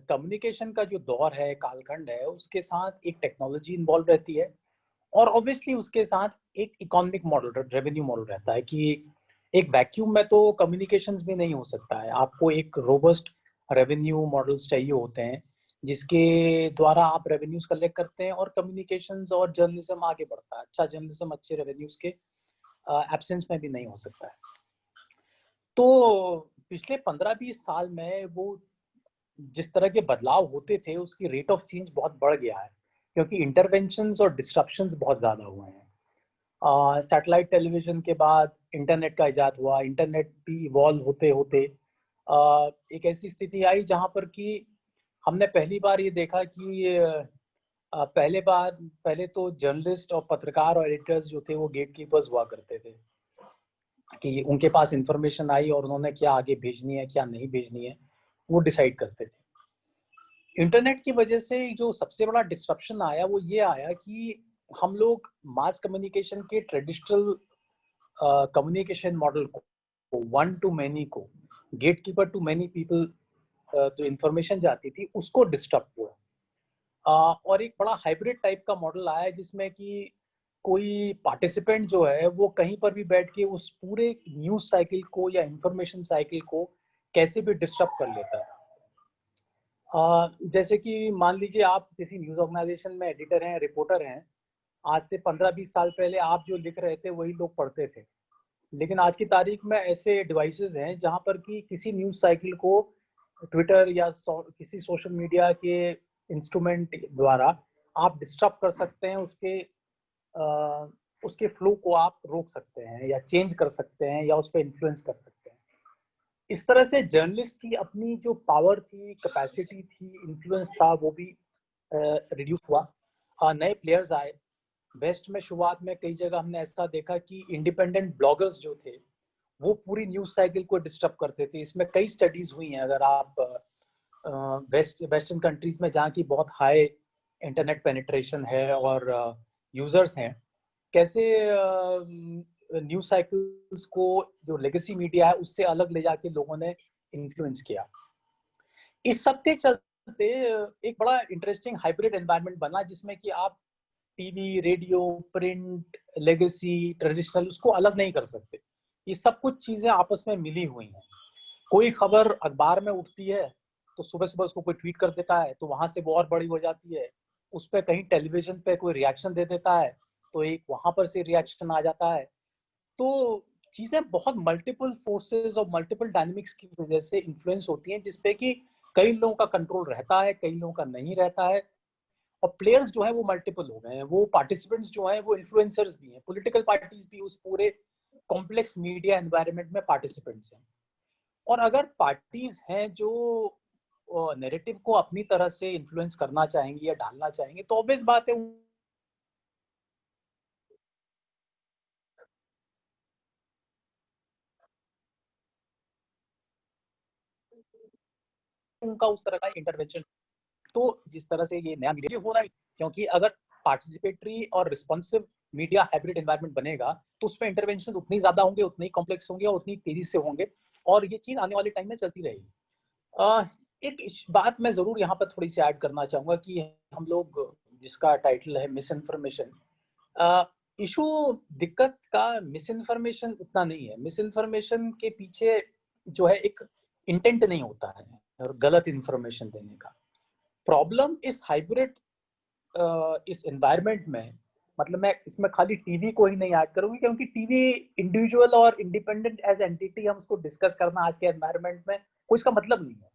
कम्युनिकेशन का जो दौर है, कालखंड है, उसके साथ एक टेक्नोलॉजी इन्वॉल्व रहती है और ऑब्वियसली उसके साथ एक इकोनॉमिक मॉडल, रेवेन्यू मॉडल रहता है कि एक वैक्यूम में तो कम्युनिकेशंस भी नहीं हो सकता है। आपको एक रोबस्ट रेवेन्यू मॉडल्स चाहिए होते हैं जिसके द्वारा आप रेवेन्यूज कलेक्ट करते हैं और कम्युनिकेशंस और जर्नलिज्म आगे बढ़ता है। अच्छा जर्नलिज्म अच्छे रेवेन्यूज के एब्सेंस में भी नहीं हो सकता है। तो पिछले 15-20 साल में वो जिस तरह के बदलाव होते थे उसकी रेट ऑफ चेंज बहुत बढ़ गया है क्योंकि इंटरवेंशंस और डिस्ट्रप्शंस बहुत ज़्यादा हुए हैं। सैटेलाइट टेलीविजन के बाद इंटरनेट का इजाद हुआ, इंटरनेट भी इवॉल्व होते होते एक ऐसी स्थिति आई जहाँ पर कि हमने पहली बार ये देखा कि पहले तो जर्नलिस्ट और पत्रकार और एडिटर्स जो थे वो गेट कीपर्स हुआ करते थे कि उनके पास इंफॉर्मेशन आई और उन्होंने क्या आगे भेजनी है क्या नहीं भेजनी है वो डिसाइड करते थे। इंटरनेट की वजह से जो सबसे बड़ा डिस्ट्रप्शन आया वो ये आया कि हम लोग मास कम्युनिकेशन के ट्रेडिशनल कम्युनिकेशन मॉडल को, वन टू मैनी को, gatekeeper to many people जो इंफॉर्मेशन जाती थी उसको डिस्टर्ब हुआ। और एक बड़ा हाइब्रिड टाइप का मॉडल आया जिसमें कि कोई पार्टिसिपेंट जो है वो कहीं पर भी बैठ के उस पूरे न्यूज साइकिल को या इंफॉर्मेशन साइकिल को कैसे भी डिस्टर्ब कर लेता है। जैसे कि मान लीजिए आप किसी न्यूज ऑर्गेनाइजेशन में एडिटर हैं, रिपोर्टर हैं, आज से 15-20 साल पहले आप जो लिख रहे थे वही लोग पढ़ते थे, लेकिन आज की तारीख में ऐसे डिवाइसेस हैं जहां पर कि किसी न्यूज साइकिल को ट्विटर या किसी सोशल मीडिया के इंस्ट्रूमेंट द्वारा आप डिस्टर्ब कर सकते हैं, उसके फ्लो को आप रोक सकते हैं या चेंज कर सकते हैं या उस पर इन्फ्लुएंस कर सकते हैं। इस तरह से जर्नलिस्ट की अपनी जो पावर थी, कैपेसिटी थी, इन्फ्लुएंस था, वो भी रिड्यूस हुआ। नए प्लेयर्स आए। वेस्ट में शुरुआत में कई जगह हमने ऐसा देखा कि इंडिपेंडेंट ब्लॉगर्स जो थे वो पूरी न्यूज साइकिल को डिस्टर्ब करते थे। इसमें कई स्टडीज हुई हैं। अगर आप वेस्टर्न कंट्रीज में जहाँ की बहुत हाई इंटरनेट पेनिट्रेशन है और यूजर्स हैं, कैसे न्यूज साइकिल्स को जो लेगेसी मीडिया है उससे अलग ले जाके लोगों ने इन्फ्लुएंस किया। इस सब के चलते एक बड़ा इंटरेस्टिंग हाइब्रिड एनवायरनमेंट बना जिसमें कि आप TV, radio, print, legacy, traditional उसको अलग नहीं कर सकते। ये सब कुछ चीजें आपस में मिली हुई हैं। कोई खबर अखबार में उठती है तो सुबह सुबह उसको कोई ट्वीट कर देता है तो वहां से वो और बड़ी हो जाती है। उस पर कहीं टेलीविजन पे कोई रिएक्शन दे देता है तो एक वहां पर से रिएक्शन आ जाता है। तो चीजें बहुत मल्टीपल फोर्सेस और मल्टीपल डायनेमिक्स की वजह से इन्फ्लुएंस होती हैं जिसपे कि कई लोगों का कंट्रोल रहता है, कई लोगों का नहीं रहता है। और प्लेयर्स जो है वो मल्टीपल हो गए हैं, वो पार्टिसिपेंट्स जो हैं वो इन्फ्लुएंसर्स भी हैं, पॉलिटिकल पार्टीज भी उस पूरे कॉम्प्लेक्स मीडिया एनवायरनमेंट में पार्टिसिपेंट्स हैं। और अगर पार्टीज हैं जो नैरेटिव को अपनी तरह से इन्फ्लुएंस करना चाहेंगी या डालना चाहेंगे तो ऑब्वियस बात है उनका उस तरह का इंटरवेंशन। तो जिस तरह से ये नया मीडिया हो रहा है, क्योंकि अगर पार्टिसिपेटरी और रिस्पॉन्सिव मीडिया हाइब्रिड एनवायरनमेंट बनेगा तो उसमें इंटरवेंशन उतनी ज्यादा होंगे, उतनी कॉम्प्लेक्स होंगे और उतनी तेजी से होंगे, और ये चीज आने वाले टाइम में चलती रहेगी। एक बात मैं जरूर यहाँ पर थोड़ी सी ऐड करना चाहूंगा कि हम लोग, जिसका टाइटल है मिस इन्फॉर्मेशन, इशू दिक्कत का मिस इन्फॉर्मेशन उतना नहीं है। मिस इन्फॉर्मेशन के पीछे जो है एक इंटेंट नहीं होता है और गलत इन्फॉर्मेशन देने का। प्रॉब्लम इस हाइब्रिड इस एनवायरनमेंट में, मतलब मैं इसमें खाली टीवी को ही नहीं ऐड करूंगी, क्योंकि टीवी इंडिविजुअल और इंडिपेंडेंट एज एंटिटी हम उसको डिस्कस करना आज के एनवायरनमेंट में कोई इसका मतलब नहीं है,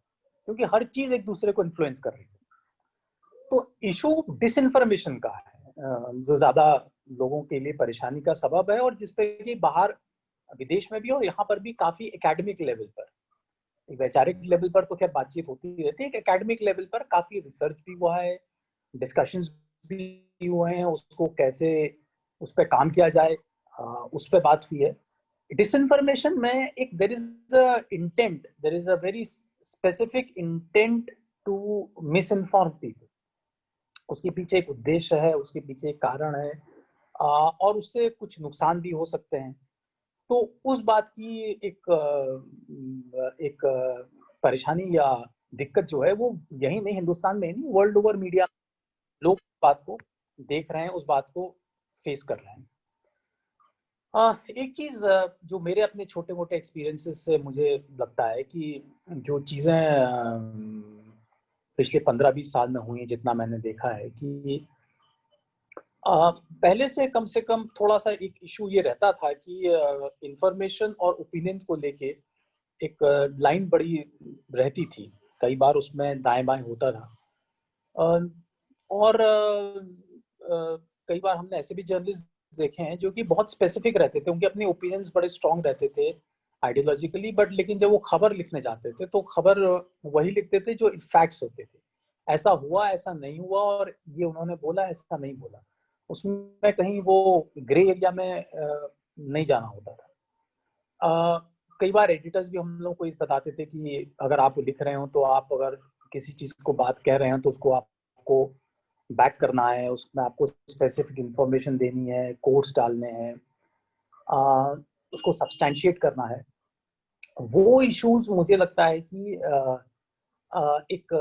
क्योंकि हर चीज एक दूसरे को इन्फ्लुएंस कर रही है। तो इशू डिसइंफॉर्मेशन का है जो ज्यादा लोगों के लिए परेशानी का सबब है, और जिसपे कि बाहर विदेश में भी और यहाँ पर भी काफी एकेडमिक लेवल पर, वैचारिक लेवल पर तो क्या बातचीत होती रहती है, एकेडमिक लेवल पर काफी रिसर्च भी हुआ है, डिस्कशंस भी हुए हैं, उसको कैसे उस पर काम किया जाए उस पर बात हुई है। डिसइंफॉर्मेशन में एक there is a intent, there is a very specific intent to misinform people. उसके पीछे एक उद्देश्य है, उसके पीछे एक कारण है, और उससे कुछ नुकसान भी हो सकते हैं। तो उस बात की एक परेशानी या दिक्कत जो है वो यही नहीं, हिंदुस्तान में ही नहीं, वर्ल्ड ओवर मीडिया लोग बात को देख रहे हैं, उस बात को फेस कर रहे हैं। एक चीज जो मेरे अपने छोटे मोटे एक्सपीरियंसेस से मुझे लगता है कि जो चीजें पिछले 15-20 साल में हुई हैं, जितना मैंने देखा है कि पहले से कम थोड़ा सा एक इशू ये रहता था कि इंफॉर्मेशन और ओपिनियंस को लेके एक लाइन बड़ी रहती थी, कई बार उसमें दाएं बाएं होता था, और कई बार हमने ऐसे भी जर्नलिस्ट देखे हैं जो कि बहुत स्पेसिफिक रहते थे, उनके अपने ओपिनियंस बड़े स्ट्रांग रहते थे आइडियोलॉजिकली, बट लेकिन जब वो खबर लिखने जाते थे तो खबर वही लिखते थे जो फैक्ट्स होते थे, ऐसा हुआ, ऐसा नहीं हुआ, और ये उन्होंने बोला, ऐसा नहीं बोला, उसमें कहीं वो ग्रे एरिया में नहीं जाना होता था। कई बार एडिटर्स भी हम लोग को बताते थे कि अगर आप लिख रहे हो तो आप अगर किसी चीज को बात कह रहे हैं तो उसको आपको बैक करना है, उसमें आपको स्पेसिफिक इंफॉर्मेशन देनी है, कोट्स डालने हैं, उसको सब्सटैंशिएट करना है। वो इश्यूज मुझे लगता है कि एक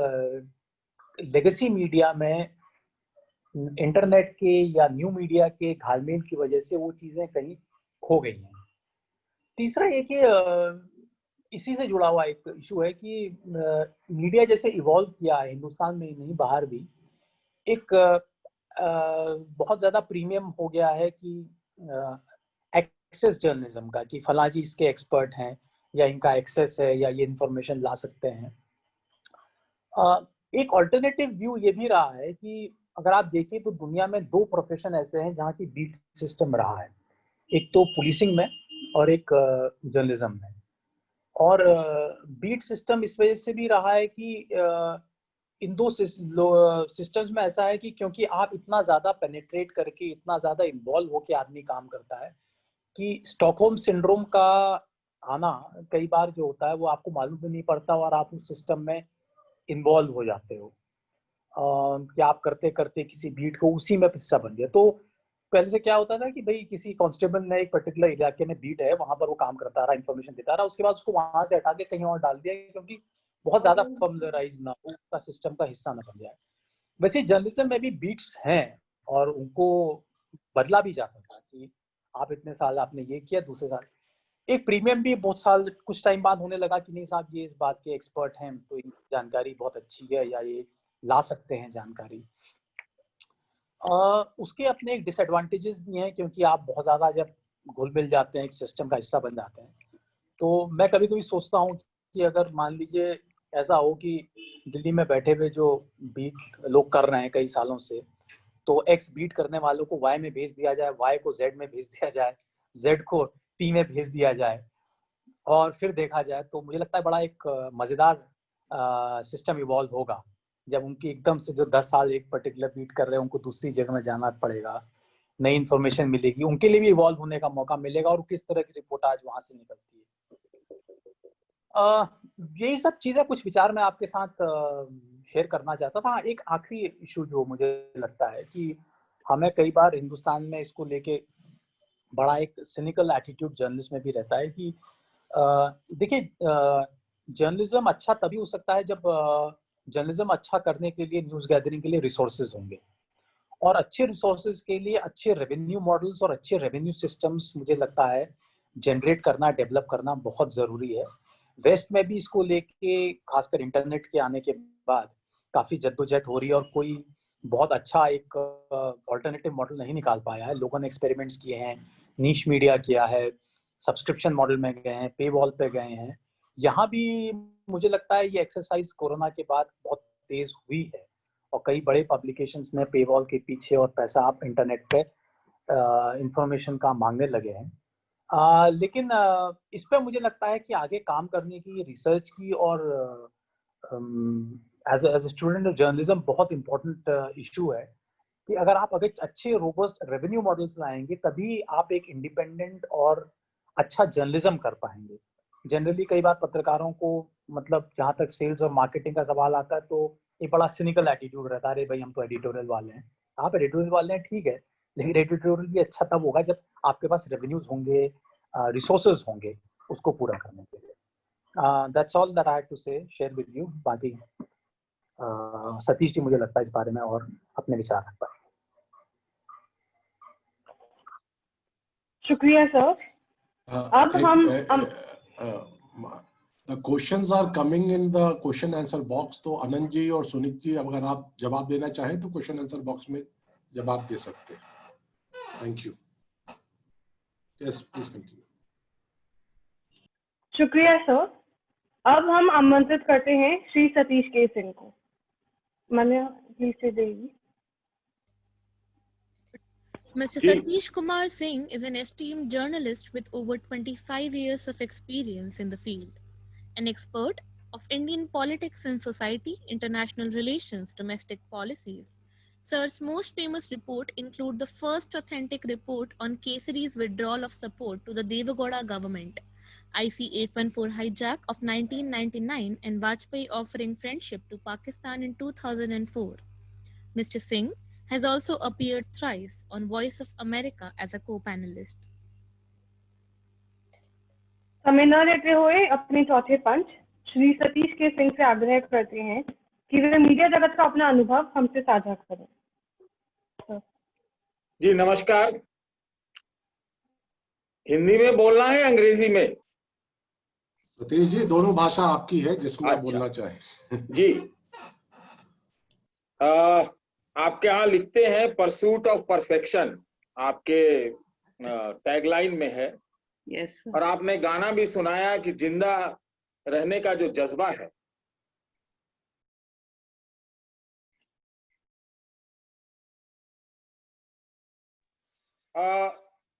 लेगेसी मीडिया में इंटरनेट के या न्यू मीडिया के घालमेल की वजह से वो चीजें कहीं खो गई हैं। तीसरा ये कि इसी से जुड़ा हुआ एक इशू है कि मीडिया जैसे इवॉल्व किया है, हिंदुस्तान में ही नहीं बाहर भी, एक बहुत ज्यादा प्रीमियम हो गया है कि एक्सेस जर्नलिज्म का, कि फलां जी इसके एक्सपर्ट हैं या इनका एक्सेस है या ये इंफॉर्मेशन ला सकते हैं। एक अल्टरनेटिव व्यू ये भी रहा है कि अगर आप देखिए तो दुनिया में 2 प्रोफेशन ऐसे हैं जहाँ की बीट सिस्टम रहा है, एक तो पुलिसिंग में और एक जर्नलिज्म में। और बीट सिस्टम इस वजह से भी रहा है कि इन दो सिस्टम्स में ऐसा है कि क्योंकि आप इतना ज्यादा पेनिट्रेट करके, इतना ज्यादा इन्वॉल्व होके आदमी काम करता है कि स्टॉकहोम सिंड्रोम का आना कई बार जो होता है वो आपको मालूम भी नहीं पड़ता, और आप उस सिस्टम में इन्वॉल्व हो जाते हो कि आप करते करते किसी बीट को उसी में हिस्सा बन गया। तो पहले से क्या होता था कि भाई किसी कांस्टेबल ने एक पर्टिकुलर इलाके में बीट है, वहां पर वो काम करता रहा, इन्फॉर्मेशन देता रहा, उसके बाद उसको वहां से हटा के कहीं और डाल दिया क्योंकि बहुत ज्यादा फॉर्मलाइज ना हो, उसका सिस्टम का हिस्सा ना बन जाए। वैसे जर्नलिज्म में भी बीट्स हैं और उनको बदला भी जाता था कि आप इतने साल आपने ये किया, दूसरे साल एक प्रीमियम भी बहुत साल कुछ टाइम बाद होने लगा कि नहीं साहब ये इस बात के एक्सपर्ट हैं तो इनकी जानकारी बहुत अच्छी है या ये ला सकते हैं जानकारी। उसके अपने एक डिसएडवांटेजेस भी हैं क्योंकि आप बहुत ज्यादा जब घुल मिल जाते हैं, एक सिस्टम का हिस्सा बन जाते हैं। तो मैं कभी कभी सोचता हूँ कि अगर मान लीजिए ऐसा हो कि दिल्ली में बैठे हुए जो बीट लोग कर रहे हैं कई सालों से, तो एक्स बीट करने वालों को वाई में भेज दिया जाए, वाई को जेड में भेज दिया जाए, जेड को टी में भेज दिया जाए, और फिर देखा जाए तो मुझे लगता है बड़ा एक मजेदार सिस्टम इवॉल्व होगा जब उनकी एकदम से जो 10 साल एक पर्टिकुलर बीट कर रहे हैं उनको दूसरी जगह में जाना पड़ेगा, नई इन्फॉर्मेशन मिलेगी, उनके लिए भी इवॉल्व होने का मौका मिलेगा, और किस तरह की रिपोर्ट आज वहां से निकलती है। यही सब चीजें कुछ विचार मैं आपके साथ शेयर करना चाहता था। एक आखिरी इशू जो मुझे लगता है कि हमें कई बार हिंदुस्तान में इसको लेके बड़ा एक सिनिकल एटीट्यूड जर्नलिस्ट में भी रहता है कि देखिए जर्नलिज्म अच्छा तभी हो सकता है जब जर्नलिज्म अच्छा करने के लिए न्यूज़ गैदरिंग के लिए रिसोर्सेज होंगे, और अच्छे रिसोर्सेज के लिए अच्छे रेवेन्यू मॉडल्स और अच्छे रेवेन्यू सिस्टम्स मुझे लगता है जनरेट करना, डेवलप करना बहुत ज़रूरी है। वेस्ट में भी इसको लेके खासकर इंटरनेट के आने के बाद काफ़ी जद्दोजहद हो रही है और कोई बहुत अच्छा एक ऑल्टरनेटिव मॉडल नहीं निकाल पाया है। लोगों ने एक्सपेरिमेंट्स किए हैं, नीश मीडिया किया है, सब्सक्रिप्शन मॉडल में गए हैं, पे वॉल पे गए हैं। यहाँ भी मुझे लगता है ये एक्सरसाइज कोरोना के बाद बहुत तेज हुई है और कई बड़े पब्लिकेशंस ने पे वॉल के पीछे और पैसा आप इंटरनेट पे इंफॉर्मेशन का मांगने लगे हैं। लेकिन इस पे मुझे लगता है कि आगे काम करने की, रिसर्च की और as a student of journalism बहुत इंपॉर्टेंट इशू है कि अगर अच्छे रोबस्ट रेवेन्यू मॉडल्स लाएंगे तभी आप एक इंडिपेंडेंट और अच्छा जर्नलिज्म कर पाएंगे। जनरली कई बार पत्रकारों को मतलब जहाँ तक सेल्स और मार्केटिंग का सवाल आता है तो एक बड़ा सिनिकल एटीट्यूड रहता है, अरे भाई हम तो एडिटोरियल वाले हैं। आप एडिटोरियल वाले हैं ठीक है, लेकिन एडिटोरियल भी अच्छा तब होगा जब आपके पास रेवेन्यूज होंगे, रिसोर्सेज होंगे उसको पूरा करने के लिए। That's all that I had to say share with you. बाकी सतीश जी मुझे लगता है इस बारे में और अपने विचार रख पाए। शुक्रिया सर। अब हम the questions are coming in the question answer box, तो आनंद जी और सुनीत जी अगर आप जवाब देना चाहें तो क्वेश्चन आंसर बॉक्स में जवाब दे सकते हैं। Thank you. Yes please continue. शुक्रिया सर। अब हम आमंत्रित करते हैं श्री सतीश के सिंह को। मान्य प्लीज से देगी। Mr. Satish Kumar Singh is an esteemed journalist with over 25 years of experience in the field, an expert of Indian politics and society, international relations, domestic policies. Sir's most famous report include the first authentic report on Kesari's withdrawal of support to the Devagowda government, IC-814 hijack of 1999 and Vajpayee offering friendship to Pakistan in 2004. Mr. Singh has also appeared thrice on Voice of America as a co-panelist. समय न लेते हुए अपने चौथे पंच श्री सतीश के सिंह से आग्रह करते हैं कि वे मीडिया जगत का अपना अनुभव हमसे साझा करें। जी नमस्कार। हिंदी में बोलना है अंग्रेजी में? सतीश जी दोनों भाषा आपकी है जिसमें आप बोलना चाहें। जी आपके यहाँ लिखते हैं परसूट ऑफ परफेक्शन, आपके टैगलाइन में है। यस और आपने गाना भी सुनाया कि जिंदा रहने का जो जज्बा है,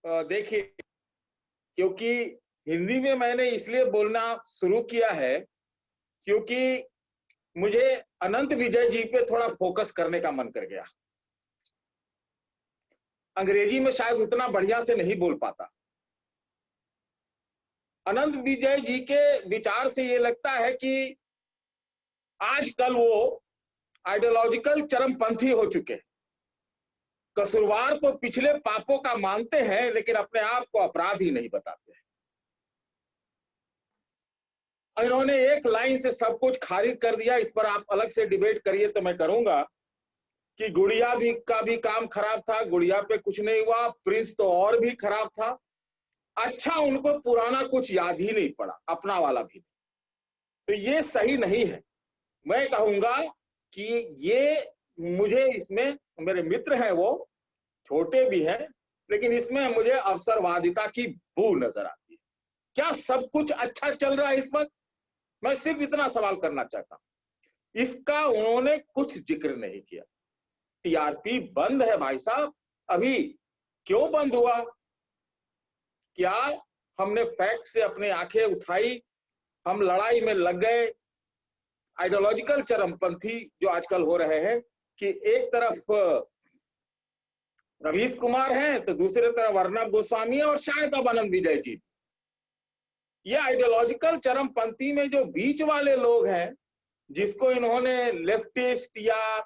देखिए क्योंकि हिंदी में मैंने इसलिए बोलना शुरू किया है क्योंकि मुझे अनंत विजय जी पे थोड़ा फोकस करने का मन कर गया। अंग्रेजी में शायद उतना बढ़िया से नहीं बोल पाता। अनंत विजय जी के विचार से ये लगता है कि आजकल वो आइडियोलॉजिकल चरमपंथी हो चुके हैं। कसूरवार तो पिछले पापों का मानते हैं लेकिन अपने आप को अपराधी नहीं बताते हैं। इन्होंने एक लाइन से सब कुछ खारिज कर दिया। इस पर आप अलग से डिबेट करिए तो मैं करूंगा कि गुड़िया भी का भी काम खराब था, गुड़िया पे कुछ नहीं हुआ, प्रिंस तो और भी खराब था। अच्छा उनको पुराना कुछ याद ही नहीं पड़ा, अपना वाला भी। तो ये सही नहीं है। मैं कहूंगा कि ये मुझे इसमें मेरे मित्र हैं, वो छोटे भी हैं, लेकिन इसमें मुझे अवसरवादिता की बू नजर आती है। क्या सब कुछ अच्छा चल रहा है इस वक्त? मैं सिर्फ इतना सवाल करना चाहता हूं। इसका उन्होंने कुछ जिक्र नहीं किया। टीआरपी बंद है भाई साहब, अभी क्यों बंद हुआ? क्या हमने फैक्ट से अपने आंखें उठाई? हम लड़ाई में लग गए। आइडियोलॉजिकल चरमपंथी जो आजकल हो रहे हैं कि एक तरफ रवीश कुमार हैं तो दूसरी तरफ अर्नब गोस्वामी है और शायद अब आनंद विजय जी। ये आइडियोलॉजिकल चरमपंथी में जो बीच वाले लोग हैं जिसको इन्होंने लेफ्टिस्ट या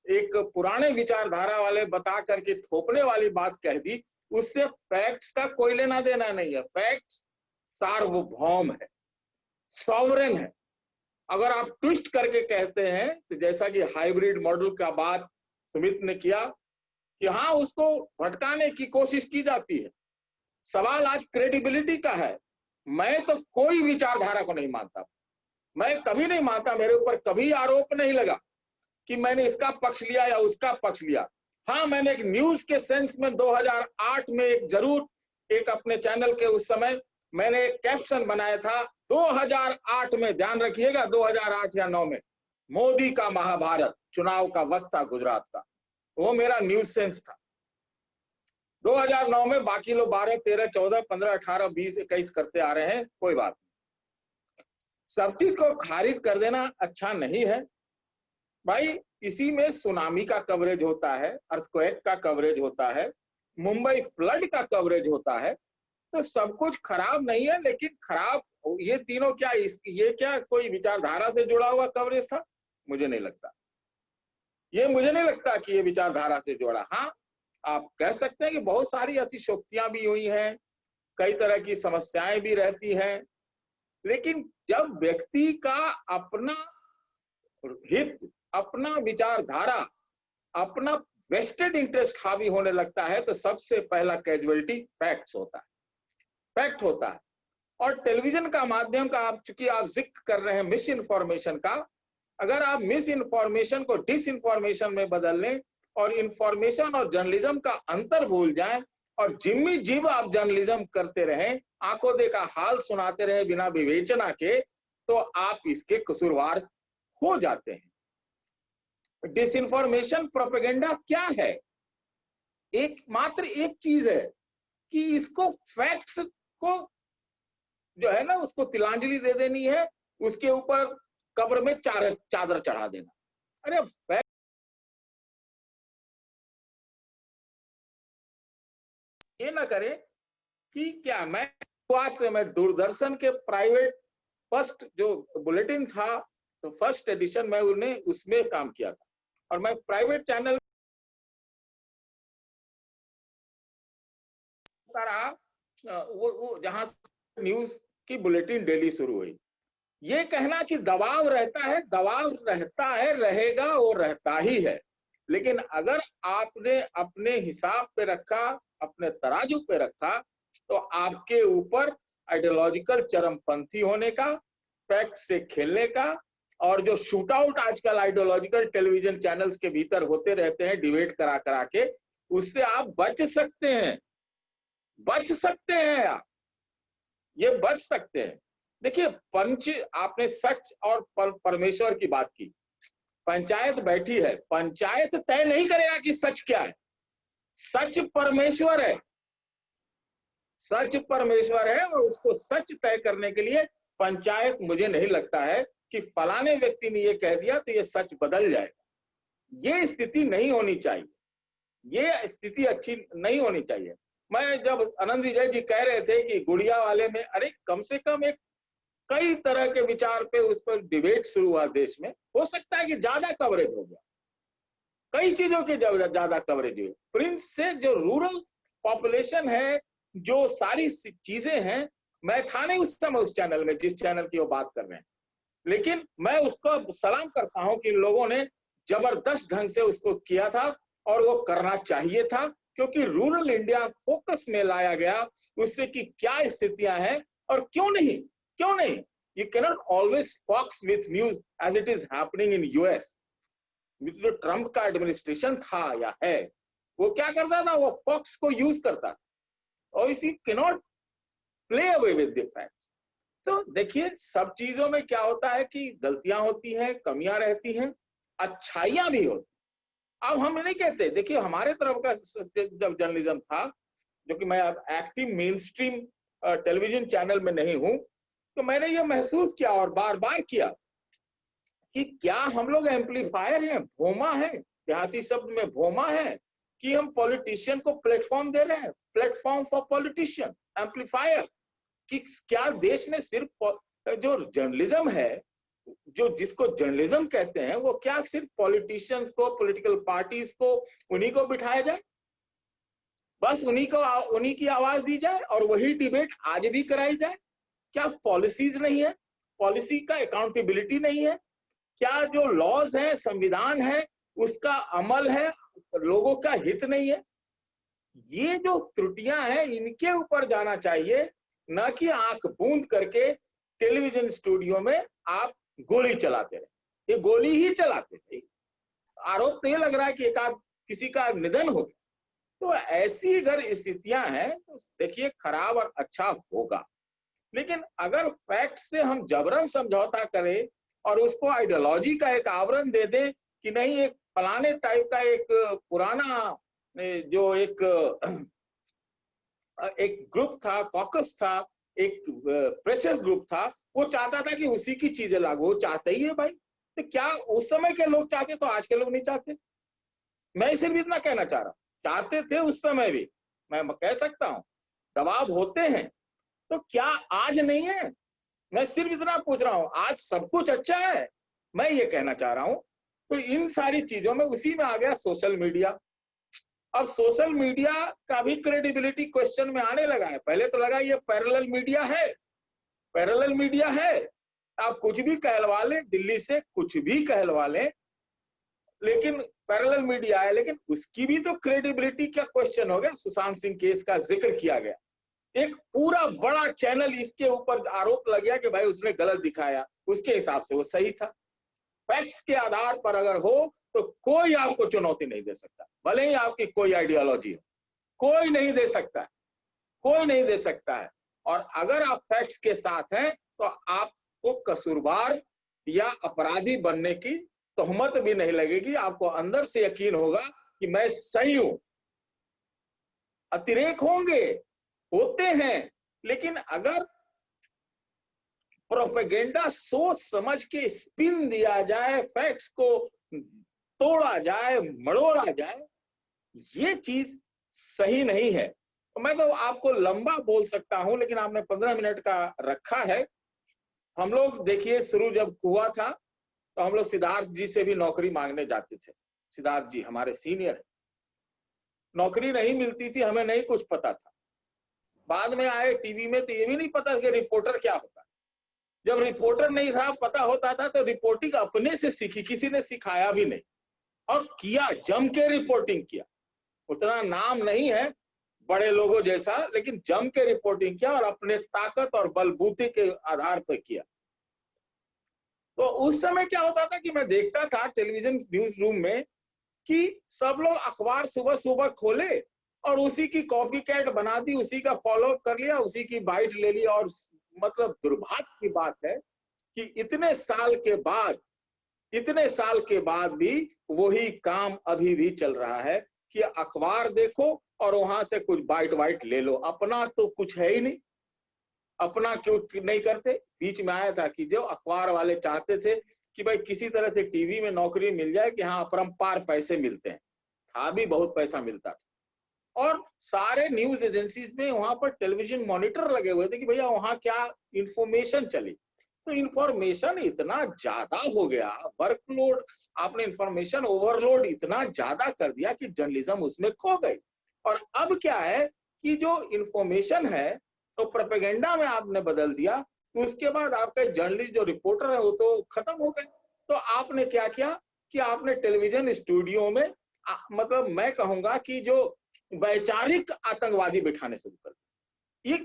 एक पुराने विचारधारा वाले बता करके थोपने वाली बात कह दी, उससे फैक्ट्स का कोई लेना देना नहीं है। फैक्ट्स सार्वभौम है, सॉवरेन है। अगर आप ट्विस्ट करके कहते हैं तो जैसा कि हाइब्रिड मॉडल का बात सुमित ने किया कि हाँ, उसको भटकाने की कोशिश की जाती है। सवाल आज क्रेडिबिलिटी का है। मैं तो कोई विचारधारा को नहीं मानता, मैं कभी नहीं मानता, मेरे ऊपर कभी आरोप नहीं लगा कि मैंने इसका पक्ष लिया या उसका पक्ष लिया। हाँ, मैंने एक न्यूज के सेंस में 2008 में एक अपने चैनल के उस समय मैंने एक कैप्शन बनाया था, 2008 में, ध्यान रखिएगा 2008 या 9 में, मोदी का महाभारत, चुनाव का वक्त था गुजरात का, वो मेरा न्यूज सेंस था। 2009 में बाकी लोग 12, 13, 14, 15, 18, 20, 21 करते आ रहे हैं, कोई बात नहीं। सब चीज को खारिज कर देना अच्छा नहीं है भाई। इसी में सुनामी का कवरेज होता है, अर्थक्वेक का कवरेज होता है, मुंबई फ्लड का कवरेज होता है, तो सब कुछ खराब नहीं है। लेकिन खराब ये तीनों क्या, ये क्या कोई विचारधारा से जुड़ा हुआ कवरेज था? मुझे नहीं लगता, मुझे नहीं लगता कि ये विचारधारा से जुड़ा। हाँ, आप कह सकते हैं कि बहुत सारी अतिशोक्तियां भी हुई हैं, कई तरह की समस्याएं भी रहती हैं, लेकिन जब व्यक्ति का अपना हित, अपना विचारधारा, अपना वेस्टेड इंटरेस्ट हावी होने लगता है तो सबसे पहला कैजुअलिटी फैक्ट्स होता है, फैक्ट होता है। और टेलीविजन का माध्यम का चूंकि आप जिक्र कर रहे हैं मिस इन्फॉर्मेशन का, अगर आप मिस इन्फॉर्मेशन को डिस इन्फॉर्मेशन में बदल लें और इंफॉर्मेशन और जर्नलिज्म का अंतर भूल जाएं और जिम्मी जीव आप जर्नलिज्म करते रहें, आंखों देखा हाल सुनाते रहे बिना विवेचना के, तो आप इसके कसूरवार हो जाते हैं। डिसइंफॉर्मेशन प्रोपेगेंडा क्या है? मात्र एक चीज है कि इसको फैक्ट्स को जो है ना, उसको तिलांजलि दे देनी है, उसके ऊपर कब्र में चादर चढ़ा देना। अरे फैक्ट ये ना करे कि क्या, मैं दूरदर्शन के प्राइवेट फर्स्ट जो बुलेटिन था, तो फर्स्ट एडिशन में उन्हें उसमें काम किया था, और मैं प्राइवेट चैनल रहा, वो जहां न्यूज की बुलेटिन डेली शुरू हुई। ये कहना कि दबाव रहता है, रहेगा, वो रहता ही है। लेकिन अगर आपने अपने हिसाब पे रखा, अपने तराजू पे रखा, तो आपके ऊपर आइडियोलॉजिकल चरमपंथी होने का, फैक्ट से खेलने का, और जो शूट आउट आजकल आइडियोलॉजिकल टेलीविजन चैनल्स के भीतर होते रहते हैं डिबेट करा के, उससे आप बच सकते हैं आप, ये बच सकते हैं। देखिए, आपने सच और परमेश्वर की बात की। पंचायत बैठी है, पंचायत तय नहीं करेगा कि सच क्या है। सच परमेश्वर है, और उसको सच तय करने के लिए पंचायत, मुझे नहीं लगता है कि फलाने व्यक्ति ने ये कह दिया तो ये सच बदल जाएगा। ये स्थिति नहीं होनी चाहिए, ये स्थिति अच्छी नहीं होनी चाहिए। मैं जब आनंद विजय जी कह रहे थे कि गुड़िया वाले में, अरे कम से कम कई तरह के विचार पे उस पर डिबेट शुरू हुआ देश में, हो सकता है कि ज्यादा कवरेज हो गया, कई चीजों के ज्यादा कवरेज हुई। प्रिंस से जो रूरल पॉपुलेशन है, जो सारी चीजें हैं, मैं था नहीं उस समय उस चैनल में जिस चैनल की वो बात कर रहे हैं, लेकिन मैं उसको सलाम करता हूं कि लोगों ने जबरदस्त ढंग से उसको किया था, और वो करना चाहिए था, क्योंकि रूरल इंडिया फोकस में लाया गया, उससे कि क्या स्थितियां हैं और क्यों नहीं। You cannot always fox with news as it is happening in US. जो ट्रंप का एडमिनिस्ट्रेशन था या है, वो क्या करता था, वो फॉक्स को यूज करता था, और इसी cannot play away with the facts. तो देखिए, सब चीजों में क्या होता है कि गलतियां होती हैं, कमियां रहती हैं, अच्छाइयां भी होती। अब हम नहीं कहते, देखिए हमारे तरफ का जब जर्नलिज्म था, जो कि मैं अब active main stream television channel में नहीं हूं, तो मैंने ये महसूस किया और बार बार किया कि क्या हम लोग एम्पलीफायर हैं, भोमा है, देहाती शब्द में भोमा है, कि हम पॉलिटिशियन को प्लेटफॉर्म दे रहे हैं, प्लेटफॉर्म फॉर पॉलिटिशियन, एम्पलीफायर। कि क्या देश में सिर्फ जो जर्नलिज्म है जो जिसको जर्नलिज्म कहते हैं वो क्या सिर्फ पॉलिटिशियंस को, पॉलिटिकल पार्टीज को, उन्हीं को बिठाया जाए, बस उन्हीं की आवाज दी जाए और वही डिबेट आज भी कराई जाए? क्या पॉलिसीज नहीं है? पॉलिसी का अकाउंटेबिलिटी नहीं है? क्या जो लॉज है, संविधान है, उसका अमल है, लोगों का हित नहीं है? ये जो त्रुटियां हैं इनके ऊपर जाना चाहिए, न कि आंख बूंद करके टेलीविजन स्टूडियो में आप गोली चलाते रहे। ये गोली ही चलाते थे। आरोप तो ये लग रहा है कि एक आध किसी का निधन हो गया। तो ऐसी अगर स्थितियां हैं तो देखिए खराब और अच्छा होगा। लेकिन अगर फैक्ट से हम जबरन समझौता करें और उसको आइडियोलॉजी का एक आवरण दे दें कि नहीं एक फलाने टाइप का एक पुराना जो एक ग्रुप था, कॉकस था, एक प्रेशर ग्रुप था, वो चाहता था कि उसी की चीजें लागू हो, चाहते ही है भाई। तो क्या उस समय के लोग चाहते तो आज के लोग नहीं चाहते? मैं सिर्फ इतना कहना चाह रहा हूं, चाहते थे उस समय भी, मैं कह सकता हूं दबाव होते हैं, तो क्या आज नहीं है? मैं सिर्फ इतना पूछ रहा हूं, आज सब कुछ अच्छा है, मैं ये कहना चाह रहा हूं। तो इन सारी चीजों में उसी में आ गया सोशल मीडिया। अब सोशल मीडिया का भी क्रेडिबिलिटी क्वेश्चन में आने लगा है। पहले तो लगा ये पैरेलल मीडिया है, पैरेलल मीडिया है, आप कुछ भी कहलवा लें, दिल्ली से कुछ भी कहलवा लें, लेकिन पैरेलल मीडिया है। लेकिन उसकी भी तो क्रेडिबिलिटी का क्वेश्चन हो गया। सुशांत सिंह केस का जिक्र किया गया, एक पूरा बड़ा चैनल इसके ऊपर आरोप लग गया कि भाई उसने गलत दिखाया, उसके हिसाब से वो सही था। फैक्ट्स के आधार पर अगर हो तो कोई आपको चुनौती नहीं दे सकता, भले ही आपकी कोई आइडियोलॉजी हो, कोई नहीं दे सकता है, कोई नहीं दे सकता है। और अगर आप फैक्ट्स के साथ हैं तो आपको कसूरवार या अपराधी बनने की तोहमत भी नहीं लगेगी। आपको अंदर से यकीन होगा कि मैं सही हूं। अतिरेक होंगे, होते हैं, लेकिन अगर प्रोपेगेंडा सोच समझ के स्पिन दिया जाए, फैक्ट्स को तोड़ा जाए, मड़ोड़ा जाए, ये चीज सही नहीं है। तो मैं तो आपको लंबा बोल सकता हूं, लेकिन आपने 15 मिनट का रखा है। हम लोग देखिए शुरू जब हुआ था तो हम लोग सिद्धार्थ जी से भी नौकरी मांगने जाते थे। सिद्धार्थ जी हमारे सीनियर है, नौकरी नहीं मिलती थी, हमें नहीं कुछ पता था। बाद में आए टीवी में तो ये भी नहीं पता कि रिपोर्टर क्या होता है। जब रिपोर्टर नहीं था, पता होता था, तो रिपोर्टिंग अपने से सीखी, किसी ने सिखाया भी नहीं, और किया, जम के रिपोर्टिंग किया। उतना नाम नहीं है बड़े लोगों जैसा, लेकिन जम के रिपोर्टिंग किया और अपने ताकत और बलबूते के आधार पर किया। तो उस समय क्या होता था कि मैं देखता था टेलीविजन न्यूज रूम में कि सब लोग अखबार सुबह सुबह खोले और उसी की कॉपी कैट बना दी, उसी का फॉलो कर लिया, उसी की बाइट ले ली। और मतलब दुर्भाग्य की बात है कि इतने साल के बाद भी वही काम अभी भी चल रहा है कि अखबार देखो और वहां से कुछ बाइट वाइट ले लो, अपना तो कुछ है ही नहीं। अपना क्यों नहीं करते? बीच में आया था कि जो अखबार वाले चाहते थे कि भाई किसी तरह से टीवी में नौकरी मिल जाए कि हाँ अपरंपार पैसे मिलते हैं, था भी बहुत पैसा मिलता था। और सारे न्यूज एजेंसीज में वहां पर टेलीविजन मॉनिटर लगे हुए थे कि भैया वहां क्या इंफॉर्मेशन चली। तो इंफॉर्मेशन इतना ज्यादा हो गया, वर्कलोड, आपने इंफॉर्मेशन ओवरलोड इतना ज्यादा कर दिया कि जर्नलिज्म उसमें खो गई। और अब क्या है कि जो इंफॉर्मेशन है तो प्रोपेगेंडा में आपने बदल दिया, तो उसके बाद आपका जर्नलिस्ट जो रिपोर्टर है वो तो खत्म हो गए। तो आपने क्या किया कि आपने टेलीविजन स्टूडियो में मतलब मैं कहूंगा कि जो वैचारिक आतंकवादी बिठाने शुरू कर दिया। ये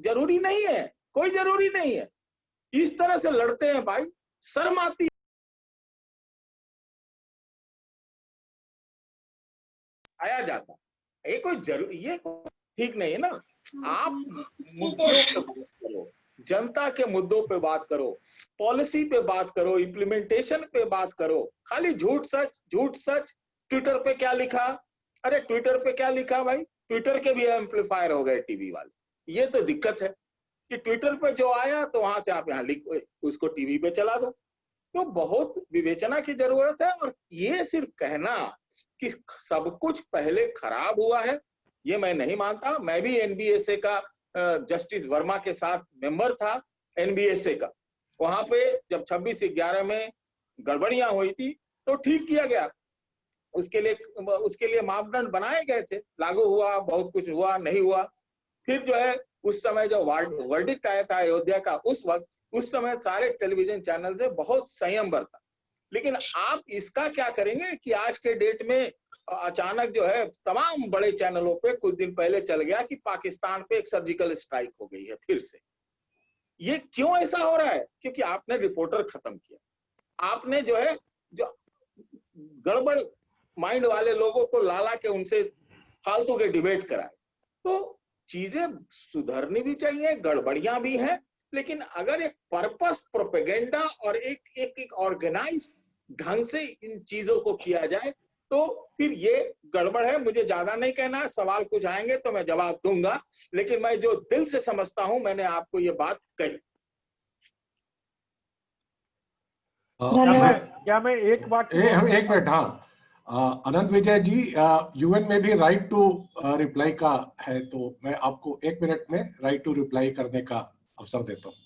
जरूरी नहीं है, कोई जरूरी नहीं है। इस तरह से लड़ते हैं भाई, शर्म आती आया जाता, ये कोई ठीक नहीं है ना। आप मुद्दों पे बात करो, जनता के मुद्दों पे बात करो, पॉलिसी पे बात करो, इम्प्लीमेंटेशन पे बात करो। खाली झूठ सच। ट्विटर पे क्या लिखा? अरे ट्विटर पे क्या लिखा भाई? ट्विटर के भी एम्पलीफायर हो गए टीवी वाले। ये तो दिक्कत है कि ट्विटर पे जो आया तो वहां से आप यहाँ लिख उसको टीवी पे चला दो। तो बहुत विवेचना की जरूरत है। और ये सिर्फ कहना कि सब कुछ पहले खराब हुआ है, ये मैं नहीं मानता। मैं भी एनबीएसए का जस्टिस वर्मा के साथ मेंबर था एनबीएसए का, वहां पे जब 26/11 में गड़बड़ियां हुई थी तो ठीक किया गया, उसके लिए मापदंड बनाए गए थे, लागू हुआ, बहुत कुछ हुआ, नहीं हुआ। फिर जो है उस समय जो वर्डिक्ट आया था अयोध्या का, उस समय सारे टेलीविजन चैनल से बहुत संयम बरता। लेकिन आप इसका क्या करेंगे कि आज के डेट में अचानक जो है तमाम बड़े चैनलों पे कुछ दिन पहले चल गया कि पाकिस्तान पे एक सर्जिकल स्ट्राइक हो गई है फिर से। ये क्यों ऐसा हो रहा है? क्योंकि आपने रिपोर्टर खत्म किया, आपने जो है जो गड़बड़ माइंड वाले लोगों को ला के उनसे फालतू के डिबेट कराए। तो चीजें सुधरनी भी चाहिए, गड़बड़ियां भी हैं, लेकिन अगर एक पर्पस प्रोपेगेंडा और एक ऑर्गेनाइज ढंग से इन चीजों को किया जाए तो फिर ये गड़बड़ है। मुझे ज्यादा नहीं कहना है, सवाल कुछ आएंगे तो मैं जवाब दूंगा, लेकिन मैं जो दिल से समझता हूं मैंने आपको ये बात कही। क्या मैं एक वाक्य एक मिनट, हाँ अनंत विजय जी, यूएन में भी राइट टू रिप्लाई का है, तो मैं आपको 1 मिनट में राइट टू रिप्लाई करने का अवसर देता हूँ।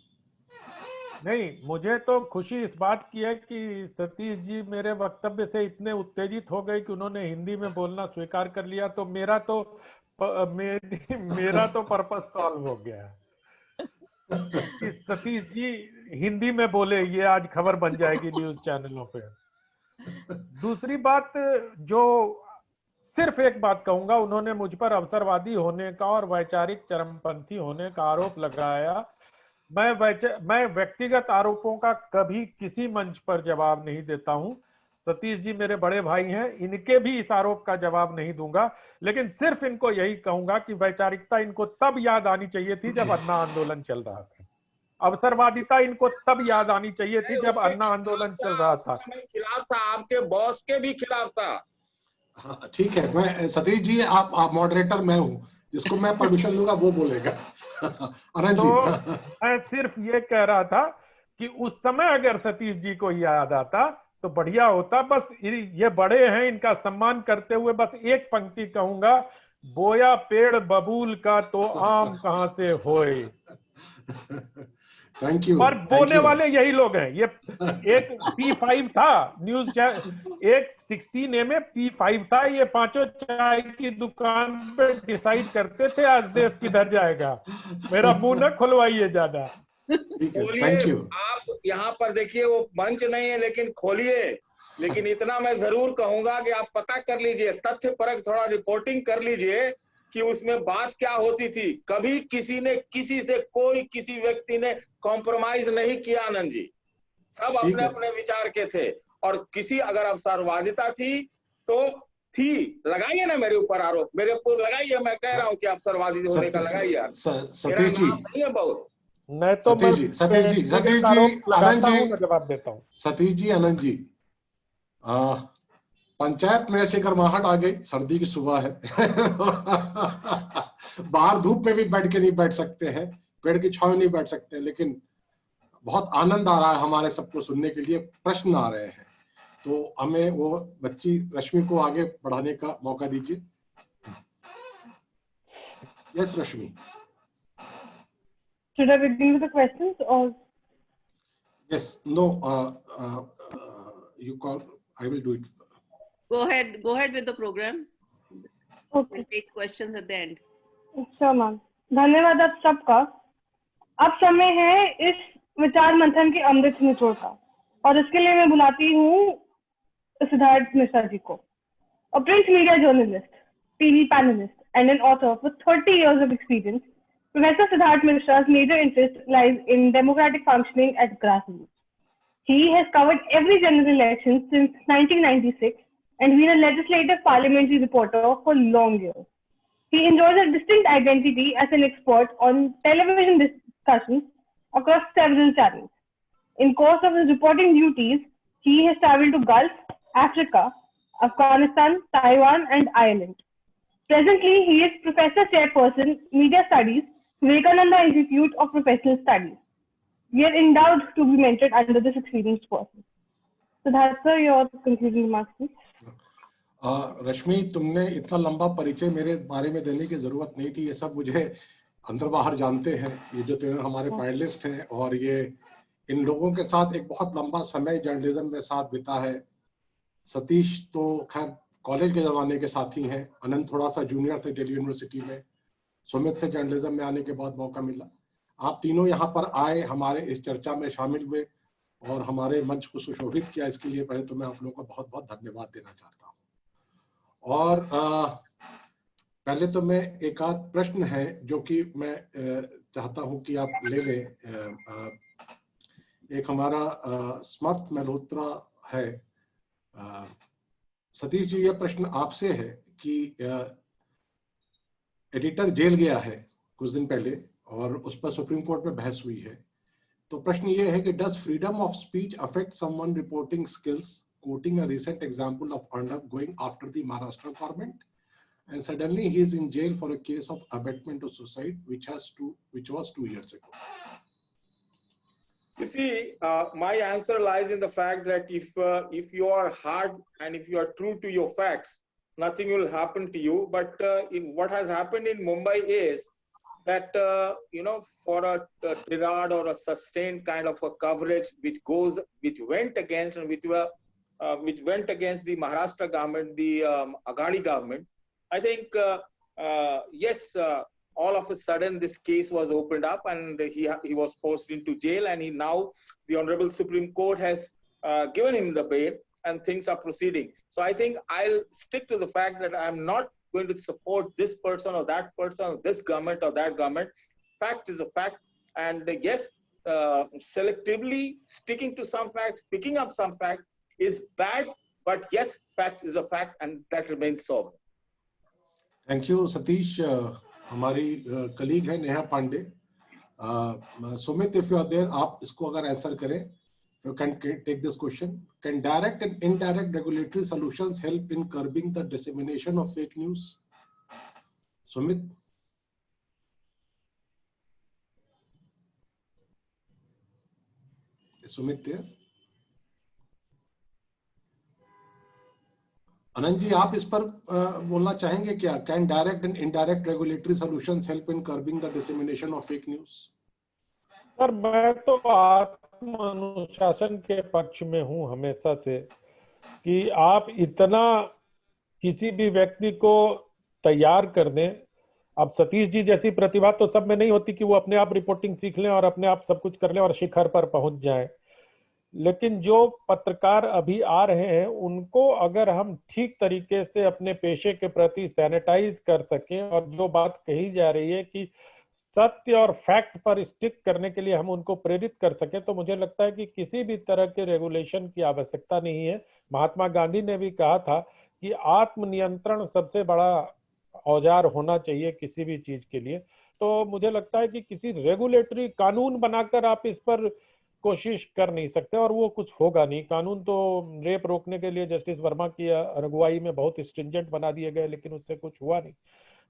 नहीं, मुझे तो खुशी इस बात की है कि सतीश जी मेरे वक्तव्य से इतने उत्तेजित हो गए कि उन्होंने हिंदी में बोलना स्वीकार कर लिया, तो मेरा तो पर्पस सॉल्व हो गया कि सतीश जी हिंदी में बोले, ये आज खबर बन जाएगी न्यूज चैनलों पे। दूसरी बात, जो सिर्फ एक बात कहूंगा, उन्होंने मुझ पर अवसरवादी होने का और वैचारिक चरमपंथी होने का आरोप लगाया। मैं व्यक्तिगत आरोपों का कभी किसी मंच पर जवाब नहीं देता हूं। सतीश जी मेरे बड़े भाई हैं, इनके भी इस आरोप का जवाब नहीं दूंगा, लेकिन सिर्फ इनको यही कहूंगा कि वैचारिकता इनको तब याद आनी चाहिए थी जब अन्ना आंदोलन चल रहा था। अवसरवादिता इनको तब याद आनी चाहिए थी जब अन्ना आंदोलन चल रहा था। खिलाफ था, आपके बॉस के भी खिलाफ था। हाँ ठीक है, मैं सतीश जी आप मॉडरेटर, मैं हूँ, जिसको मैं परमिशन दूंगा वो बोलेगा। अनंत जी, मैं सिर्फ ये कह रहा था कि उस समय अगर सतीश जी को याद आता तो बढ़िया होता। बस ये बड़े हैं, इनका सम्मान करते हुए बस एक पंक्ति कहूंगा, बोया पेड़ बबूल का तो आम कहां से होए। Thank you. पर बोलने वाले यही लोग हैं। ये एक P5 था न्यूज चैनल, एक 16A में P5 था, ये पांचों चाय की दुकान पे डिसाइड करते थे आज देश किधर जाएगा। मेरा मुंह न खुलवाइए ज्यादा। खोलिए, आप यहाँ पर देखिए, वो मंच नहीं है लेकिन खोलिए। लेकिन इतना मैं जरूर कहूंगा कि आप पता कर लीजिए, तथ्य परक थोड़ा रिपोर्टिंग कर लीजिए कि उसमें बात क्या होती थी। कभी किसी ने किसी से, कोई किसी व्यक्ति ने कॉम्प्रोमाइज नहीं किया आनंद जी, सब अपने अपने विचार के थे। और किसी अगर अवसरवादिता थी तो थी, लगाइए ना मेरे ऊपर आरोप, मेरे ऊपर लगाइए। मैं कह रहा हूँ कि अवसरवादी होने का लगाइए। सतीश जी नहीं है बहुत, मैं तो सतीश जी आनंद जी जवाब देता हूँ। सतीश जी, आनंद जी, पंचायत में ऐसी गर्माहट आ गई, सर्दी की सुबह है। बाहर धूप में भी बैठ के नहीं बैठ सकते हैं, पेड़ की छांव नहीं बैठ सकते, लेकिन बहुत आनंद आ रहा है हमारे सबको सुनने के लिए। प्रश्न आ रहे हैं, तो हमें वो बच्ची रश्मि को आगे बढ़ाने का मौका दीजिए। Yes Rashmi, should I begin with the questions or yes, no, you call, I will do it. Go ahead with the program. Okay. We'll take questions at the end. अच्छा मैम, धन्यवाद आप सबका। अब समय है इस विचार मंथन के अमृत निचोड़ का, और इसके लिए मैं बुलाती हूँ सिद्धार्थ मिश्रा जी को। A print media journalist, TV panelist, and an author with 30 years of experience, Professor Siddharth Mishra's major interest lies in democratic functioning at grassroots. He has covered every general election since 1996 and been a legislative parliamentary reporter for long years. He enjoys a distinct identity as an expert on television discussions across several channels. In course of his reporting duties, he has traveled to Gulf, Africa, Afghanistan, Taiwan, and Ireland. Presently, he is Professor Chairperson, Media Studies, Vivekananda Institute of Professional Studies. We are endowed to be mentored under this experienced person. Siddharth sir, your concluding remarks, please. रश्मि, तुमने इतना लंबा परिचय मेरे बारे में देने की जरूरत नहीं थी। ये सब मुझे अंदर बाहर जानते हैं, ये जो हमारे पैनलिस्ट हैं, और ये इन लोगों के साथ एक बहुत लंबा समय जर्नलिज्म में साथ बिता है। सतीश तो खैर कॉलेज के ज़माने के साथी हैं, अनंत थोड़ा सा जूनियर थे दिल्ली यूनिवर्सिटी में, सुमित से जर्नलिज्म में आने के बाद मौका मिला। आप तीनों यहाँ पर आए, हमारे इस चर्चा में शामिल हुए और हमारे मंच को सुशोभित किया, इसके लिए पहले तो मैं आप लोगों को बहुत बहुत धन्यवाद देना चाहता हूँ। और पहले तो मैं एक आध प्रश्न है जो कि मैं चाहता हूँ कि आप ले लें। एक हमारा स्मर्थ मल्होत्रा है। सतीश जी, यह प्रश्न आपसे है कि एडिटर जेल गया है कुछ दिन पहले और उस पर सुप्रीम कोर्ट में बहस हुई है। तो प्रश्न ये है कि does freedom of speech affect someone reporting skills, coating a recent example of Arnab going after the Maharashtra government and suddenly he is in jail for a case of abetment of suicide which was 2 years ago. You see, my answer lies in the fact that if you are hard and if you are true to your facts, nothing will happen to you. But what has happened in Mumbai is that for a tirade or a sustained kind of a coverage which went against and which went against the Maharashtra government, the Aghadi government, I think yes, all of a sudden this case was opened up and he was forced into jail, and now the Honorable Supreme Court has given him the bail and things are proceeding. So I think I'll stick to the fact that I'm not going to support this person or that person or this government or that government. Fact is a fact, and yes, selectively sticking to some facts, picking up some fact is bad, but yes, fact is a fact and that remains so. Thank you Satish. हमारी colleague है Neha Pandey. Sumit, if you are there, आप इसको अगर answer करें, you can take this question. Can direct and indirect regulatory solutions help in curbing the dissemination of fake news? Sumit. Sumit there? Anant ji, आप इस पर बोलना चाहेंगे क्या? Can direct and indirect regulatory solutions help in curbing the dissemination of fake news? Sir, मैं तो आत्म अनुशासन के पक्ष में हूं हमेशा से कि आप इतना किसी भी व्यक्ति को तैयार कर दें। अब सतीश जी जैसी प्रतिभा तो सब में नहीं होती कि वो अपने आप रिपोर्टिंग सीख लें और अपने आप सब कुछ कर लें और शिखर पर पहुंच जाएं, लेकिन जो पत्रकार अभी आ रहे हैं उनको अगर हम ठीक तरीके से अपने पेशे के प्रति सैनिटाइज कर सकें और जो बात कही जा रही है कि सत्य और फैक्ट पर स्टिक करने के लिए हम उनको प्रेरित कर सकें, तो मुझे लगता है कि किसी भी तरह के रेगुलेशन की आवश्यकता नहीं है। महात्मा गांधी ने भी कहा था कि आत्मनियंत्रण सबसे बड़ा औजार होना चाहिए किसी भी चीज के लिए। तो मुझे लगता है कि किसी रेगुलेटरी कानून बनाकर आप इस पर कोशिश कर नहीं सकते और वो कुछ होगा नहीं। कानून तो रेप रोकने के लिए जस्टिस वर्मा की अगुवाई में बहुत स्ट्रिंजेंट बना दिए गए, लेकिन उससे कुछ हुआ नहीं।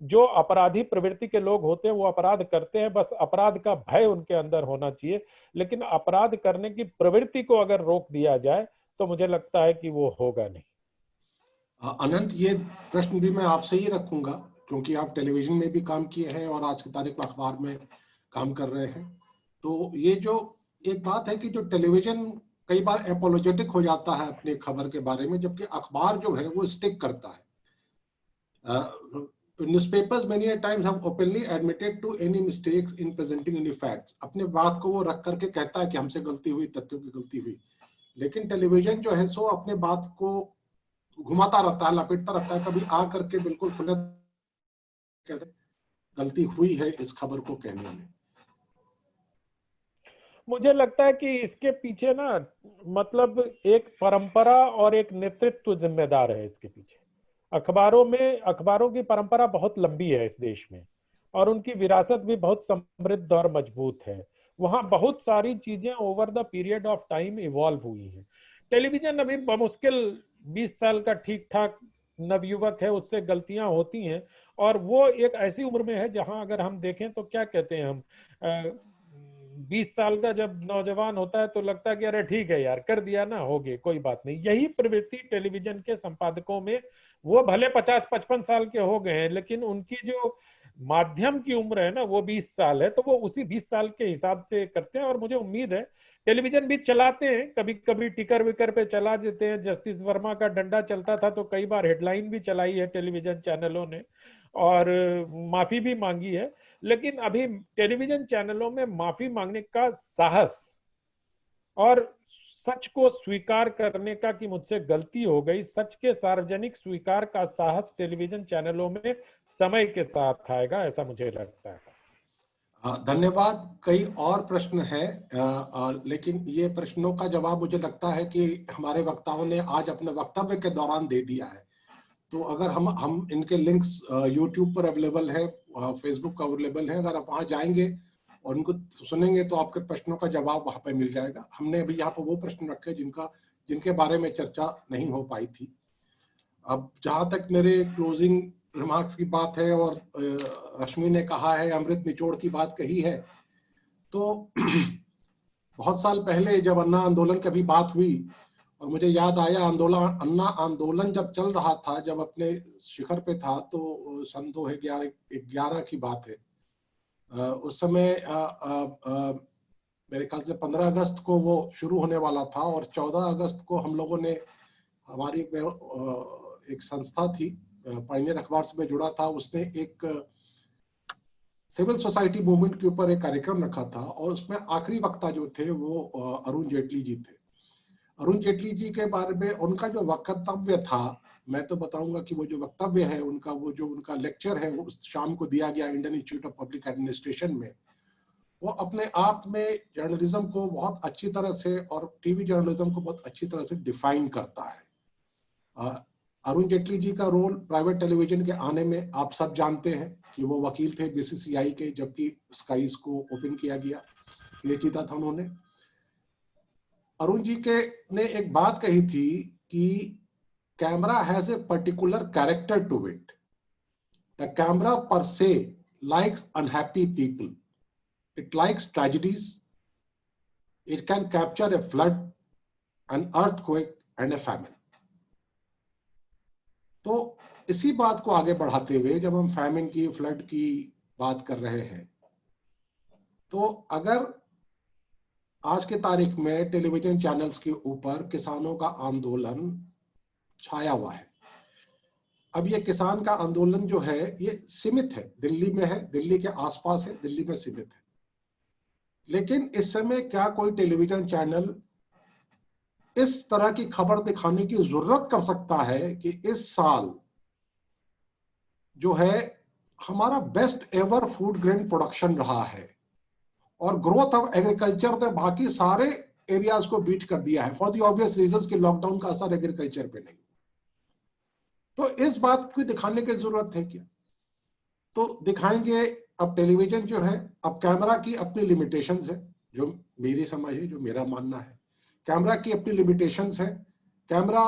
जो अपराधी प्रवृत्ति के लोग होते हैं वो अपराध करते हैं, बस अपराध का भय उनके अंदर होना चाहिए, लेकिन अपराध करने की प्रवृत्ति को अगर रोक दिया जाए तो मुझे लगता है कि वो होगा नहीं। अनंत, ये प्रश्न भी मैं आपसे ही रखूंगा क्योंकि आप टेलीविजन में भी काम किए हैं और आज की तारीख में अखबार में काम कर रहे हैं। तो ये जो एक बात है कि जो टेलीविजन कई बार एपोलोजेटिक हो जाता है अपनी खबर के बारे में, जबकि अखबार जो है वो स्टिक करता है। Newspapers many times have openly admitted to any mistakes in presenting any facts. अपने बात को वो रख करके कहता है कि हमसे गलती हुई, तथ्यों की गलती हुई, लेकिन टेलीविजन जो है सो अपने बात को घुमाता रहता है, लपेटता रहता है, कभी आ करके बिल्कुल खुले कहते गलती हुई है इस खबर को कहने में। मुझे लगता है कि इसके पीछे ना मतलब एक परंपरा और एक नेतृत्व जिम्मेदार है इसके पीछे। अखबारों की परंपरा बहुत लंबी है इस देश में और उनकी विरासत भी बहुत समृद्ध और मजबूत है। वहां बहुत सारी चीजें over the period of time evolve हुई हैं। टेलीविजन अभी बमुश्किल 20 साल का ठीक ठाक नवयुवक है, उससे गलतियां होती हैं और वो एक ऐसी उम्र में है जहां अगर हम देखें तो क्या कहते हैं हम 20 साल का जब नौजवान होता है तो लगता है कि अरे ठीक है यार, कर दिया ना, हो गए, कोई बात नहीं। यही प्रवृत्ति टेलीविजन के संपादकों में, वो भले 50-55 साल के हो गए हैं लेकिन उनकी जो माध्यम की उम्र है ना वो 20 साल है, तो वो उसी 20 साल के हिसाब से करते हैं। और मुझे उम्मीद है टेलीविजन भी चलाते हैं, कभी कभी टिकर विकर पे चला देते हैं। जस्टिस वर्मा का डंडा चलता था तो कई बार हेडलाइन भी चलाई है टेलीविजन चैनलों ने, और माफी भी मांगी है। लेकिन अभी टेलीविजन चैनलों में माफी मांगने का साहस और सच को स्वीकार करने का कि मुझसे गलती हो गई, सच के सार्वजनिक स्वीकार का साहस टेलीविजन चैनलों में समय के साथ आएगा, ऐसा मुझे लगता है। धन्यवाद। कई और प्रश्न हैं, लेकिन ये प्रश्नों का जवाब मुझे लगता है कि हमारे वक्ताओं ने आज अपने वक्तव्य के दौरान दे दिया है। तो अगर हम इनके लिंक्स यूट्यूब पर अवेलेबल है, फेसबुक पर अवेलेबल है, अगर आप वहाँ जाएंगे और उनको सुनेंगे तो आपके प्रश्नों का जवाब वहाँ पे मिल जाएगा। हमने अभी यहाँ पर वो प्रश्न रखे जिनके बारे में चर्चा नहीं हो पाई थी। अब जहाँ तक मेरे क्लोजिंग रिमार्क्स की बात है और रश्मि ने कहा है, अमृत निचोड़ की बात कही है, तो बहुत साल पहले जब अन्ना आंदोलन की भी बात हुई और मुझे याद आया अन्ना आंदोलन जब चल रहा था, जब अपने शिखर पे था, तो सन 2011 की बात है। उस समय मेरे ख्याल से 15 अगस्त को वो शुरू होने वाला था और 14 अगस्त को हम लोगों ने, हमारी एक संस्था थी पायनियर अखबार से मैं जुड़ा था, उसने एक सिविल सोसाइटी मूवमेंट के ऊपर एक कार्यक्रम रखा था और उसमें आखिरी वक्ता जो थे वो अरुण जेटली जी थे। अरुण जेटली जी के बारे में उनका जो वक्तव्य था, मैं तो बताऊंगा कि वो जो वक्तव्य है उनका, वो जो उनका लेक्चर है, वो शाम को दिया गया Indian institute of public administration में, वो अपने आप में जर्नलिज्म को बहुत अच्छी तरह से और टीवी जर्नलिज्म को बहुत अच्छी तरह से डिफाइन करता है। अरुण जेटली जी का रोल प्राइवेट टेलीविजन के आने में आप सब जानते हैं कि वो वकील थे बीसीसीआई के, जबकि स्काईज को ओपन किया गया, केस जीता था उन्होंने। अरुण जी ने एक बात कही थी कि camera has a particular character to it. The camera per likes unhappy people. It likes tragedies. It can capture a flood, an earthquake and a famine. तो इसी बात को आगे बढ़ाते हुए जब हम फैमिन की, फ्लड की बात कर रहे हैं, तो अगर आज के तारीख में टेलीविजन चैनल्स के ऊपर किसानों का आंदोलन छाया हुआ है। अब ये किसान का आंदोलन जो है ये सीमित है, दिल्ली में है, दिल्ली के आसपास है, दिल्ली में सीमित है। लेकिन इस समय क्या कोई टेलीविजन चैनल इस तरह की खबर दिखाने की जरूरत कर सकता है कि इस साल जो है हमारा best ever food grain production रहा है और ग्रोथ ऑफ एग्रीकल्चर ने बाकी सारे एरियाज को बीट कर दिया है, फॉर द ऑब्वियस रीजंस कि लॉकडाउन का असर एग्रीकल्चर पे नहीं। तो इस बात को दिखाने की जरूरत है क्या? तो दिखाएंगे। अब टेलीविजन जो है, अब कैमरा की अपनी लिमिटेशंस है, जो मेरी समझ है, जो मेरा मानना है, कैमरा की अपनी लिमिटेशंस है। कैमरा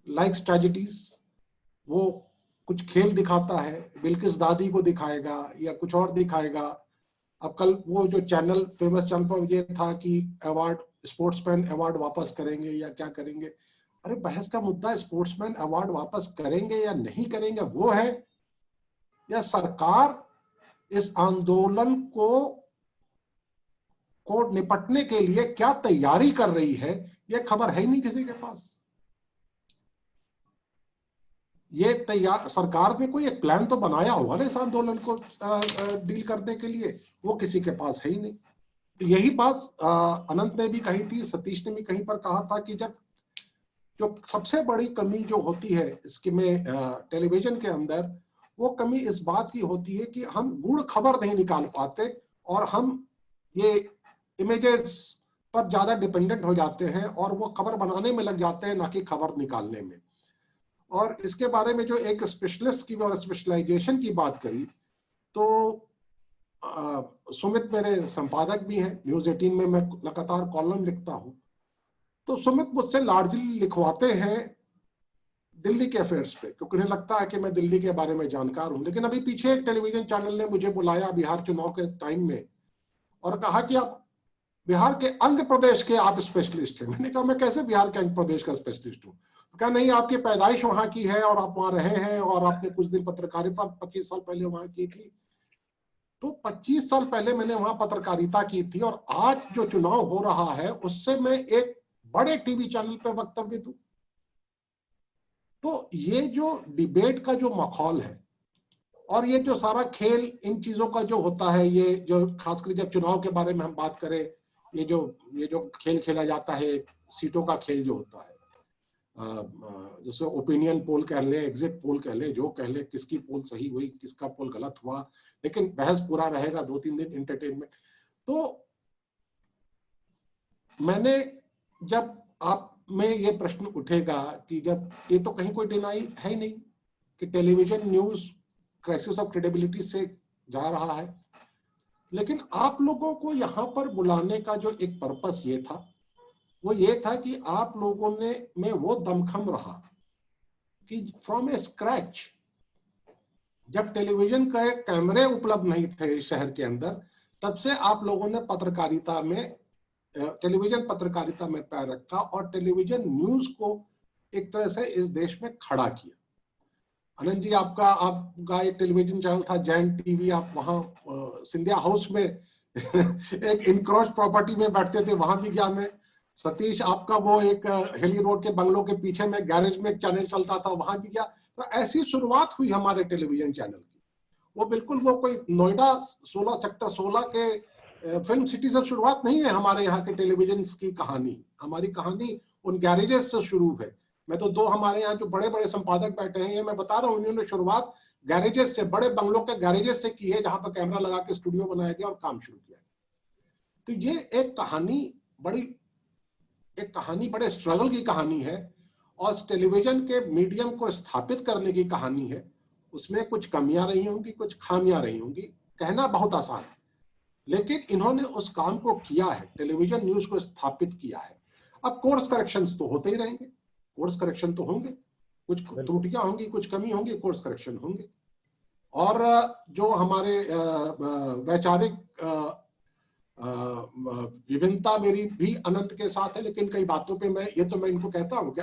लाइक्स ट्रेजेडीज, वो कुछ खेल दिखाता है, बिल्किस दादी को दिखाएगा या कुछ और दिखाएगा। अब कल वो जो चैनल, फेमस चैनल पर ये था कि अवार्ड, स्पोर्ट्समैन अवार्ड वापस करेंगे या क्या करेंगे। अरे बहस का मुद्दा स्पोर्ट्समैन अवार्ड वापस करेंगे या नहीं करेंगे वो है, या सरकार इस आंदोलन को निपटने के लिए क्या तैयारी कर रही है, ये खबर है ही नहीं किसी के पास। ये सरकार ने कोई एक प्लान तो बनाया होगा ना इस आंदोलन को डील करने के लिए, वो किसी के पास है ही नहीं। तो यही बात अनंत ने भी कही थी, सतीश ने भी कहीं पर कहा था कि जब जो सबसे बड़ी कमी जो होती है इसके में टेलीविजन के अंदर, वो कमी इस बात की होती है कि हम गूढ़ खबर नहीं निकाल पाते और हम ये इमेजेस पर ज्यादा डिपेंडेंट हो जाते हैं और वो खबर बनाने में लग जाते हैं, ना कि खबर निकालने में। और इसके बारे में जो एक स्पेशलिस्ट की और स्पेशलाइजेशन की बात करी, तो सुमित मेरे संपादक भी हैं, न्यूज़ 18 में मैं लगातार कॉलम लिखता हूं, तो सुमित मुझसे लार्जली लिखवाते हैं दिल्ली के अफेयर्स पे, क्योंकि उन्हें लगता है कि मैं दिल्ली के बारे में जानकार हूं। लेकिन अभी पीछे एक टेलीविजन चैनल ने मुझे बुलाया बिहार चुनाव के टाइम में और कहा कि आप बिहार के अंग प्रदेश के आप स्पेशलिस्ट हैं। मैंने कहा मैं कैसे बिहार के अंग प्रदेश का स्पेशलिस्ट हूँ? क्या नहीं, आपकी पैदाइश वहां की है और आप वहां रहे हैं और आपने कुछ दिन पत्रकारिता 25 साल पहले वहां की थी। तो 25 साल पहले मैंने वहां पत्रकारिता की थी और आज जो चुनाव हो रहा है उससे मैं एक बड़े टीवी चैनल पे वक्तव्य दूं। तो ये जो डिबेट का जो माहौल है और ये जो सारा खेल इन चीजों का जो होता है, ये जो खासकर जब चुनाव के बारे में हम बात करें, ये जो खेल खेला जाता है, सीटों का खेल जो होता है, जैसे ओपिनियन पोल कह ले, एग्जिट पोल कह ले, जो कह ले, किसकी पोल सही हुई, किसका पोल गलत हुआ, लेकिन बहस पूरा रहेगा 2-3 दिन इंटरटेनमेंट। तो मैंने, जब आप में ये प्रश्न उठेगा कि जब ये तो कहीं कोई डिनाई है ही नहीं कि television news crisis of credibility से जा रहा है, लेकिन आप लोगों को यहाँ पर बुलाने का जो एक पर्पस ये था, वो ये था कि आप लोगों ने में वो दमखम रहा कि फ्रॉम ए स्क्रैच, जब टेलीविजन के कैमरे उपलब्ध नहीं थे शहर के अंदर, तब से आप लोगों ने पत्रकारिता में, टेलीविजन पत्रकारिता में पैर रखा और टेलीविजन न्यूज को एक तरह से इस देश में खड़ा किया। अनंत जी, आपका एक टेलीविजन चैनल था जैन टीवी, आप वहाँ सिंधिया हाउस में एक इनक्रॉच प्रॉपर्टी में बैठते थे, वहां भी गया मैं। सतीश, आपका वो एक हेली रोड के बंगलों के पीछे में गैरेज में एक चैनल चलता था, वहां भी गया। तो ऐसी शुरुआत हुई हमारे टेलीविजन चैनल की। वो बिल्कुल वो कोई नोएडा 16 सेक्टर 16 के फिल्म सिटी से शुरुआत नहीं है हमारे यहाँ के टेलीविजन की कहानी। हमारी कहानी उन गैरेजेस से शुरू है। मैं तो दो हमारे यहाँ जो बड़े बड़े संपादक बैठे हैं, ये मैं बता रहा हूँ, उन्होंने शुरुआत गैरेजेस से, बड़े बंगलों के गैरेजेस से की है, जहां पर कैमरा लगा के स्टूडियो बनाया गया और काम शुरू किया। तो ये एक कहानी बड़े स्ट्रगल की कहानी है और टेलीविजन के मीडियम को स्थापित करने की कहानी है। उसमें कुछ कमियां रही होंगी, कुछ खामियां रही होंगी, कहना बहुत आसान है, लेकिन इन्होंने उस काम को किया है, टेलीविजन न्यूज को स्थापित किया है। अब कोर्स करेक्शंस तो होते ही रहेंगे, कोर्स करेक्शन तो होंगे, कुछ त्रुटियां होंगी, कुछ कमी होंगी, कोर्स करेक्शन होंगे। और जो हमारे वैचारिक विभिन्नता मेरी भी अनंत के साथ है, लेकिन कई बातों पे मैं इनको कहता हूँ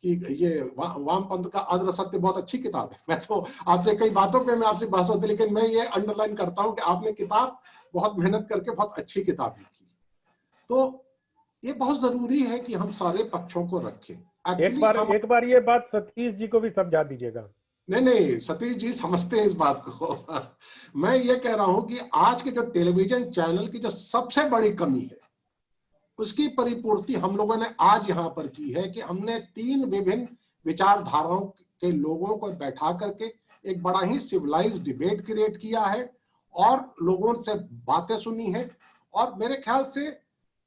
कि ये वामपंथ का अर्ध सत्य बहुत अच्छी किताब है। मैं तो आपसे कई बातों पे मैं आपसे बहस होती, लेकिन मैं ये अंडरलाइन करता हूँ कि आपने किताब बहुत मेहनत करके बहुत अच्छी किताब लिखी। तो ये बहुत जरूरी है कि हम सारे पक्षों को रखें। एक बार ये बात सतीश जी को भी समझा दीजिएगा। नहीं, सतीश जी समझते हैं इस बात को। मैं ये कह रहा हूं कि आज के जो टेलीविजन चैनल की जो सबसे बड़ी कमी है, उसकी परिपूर्ति हम लोगों ने आज यहां पर की है कि हमने 3 विभिन्न विचारधाराओं के लोगों को बैठा करके एक बड़ा ही सिविलाइज्ड डिबेट क्रिएट किया है और लोगों से बातें सुनी है। और मेरे ख्याल से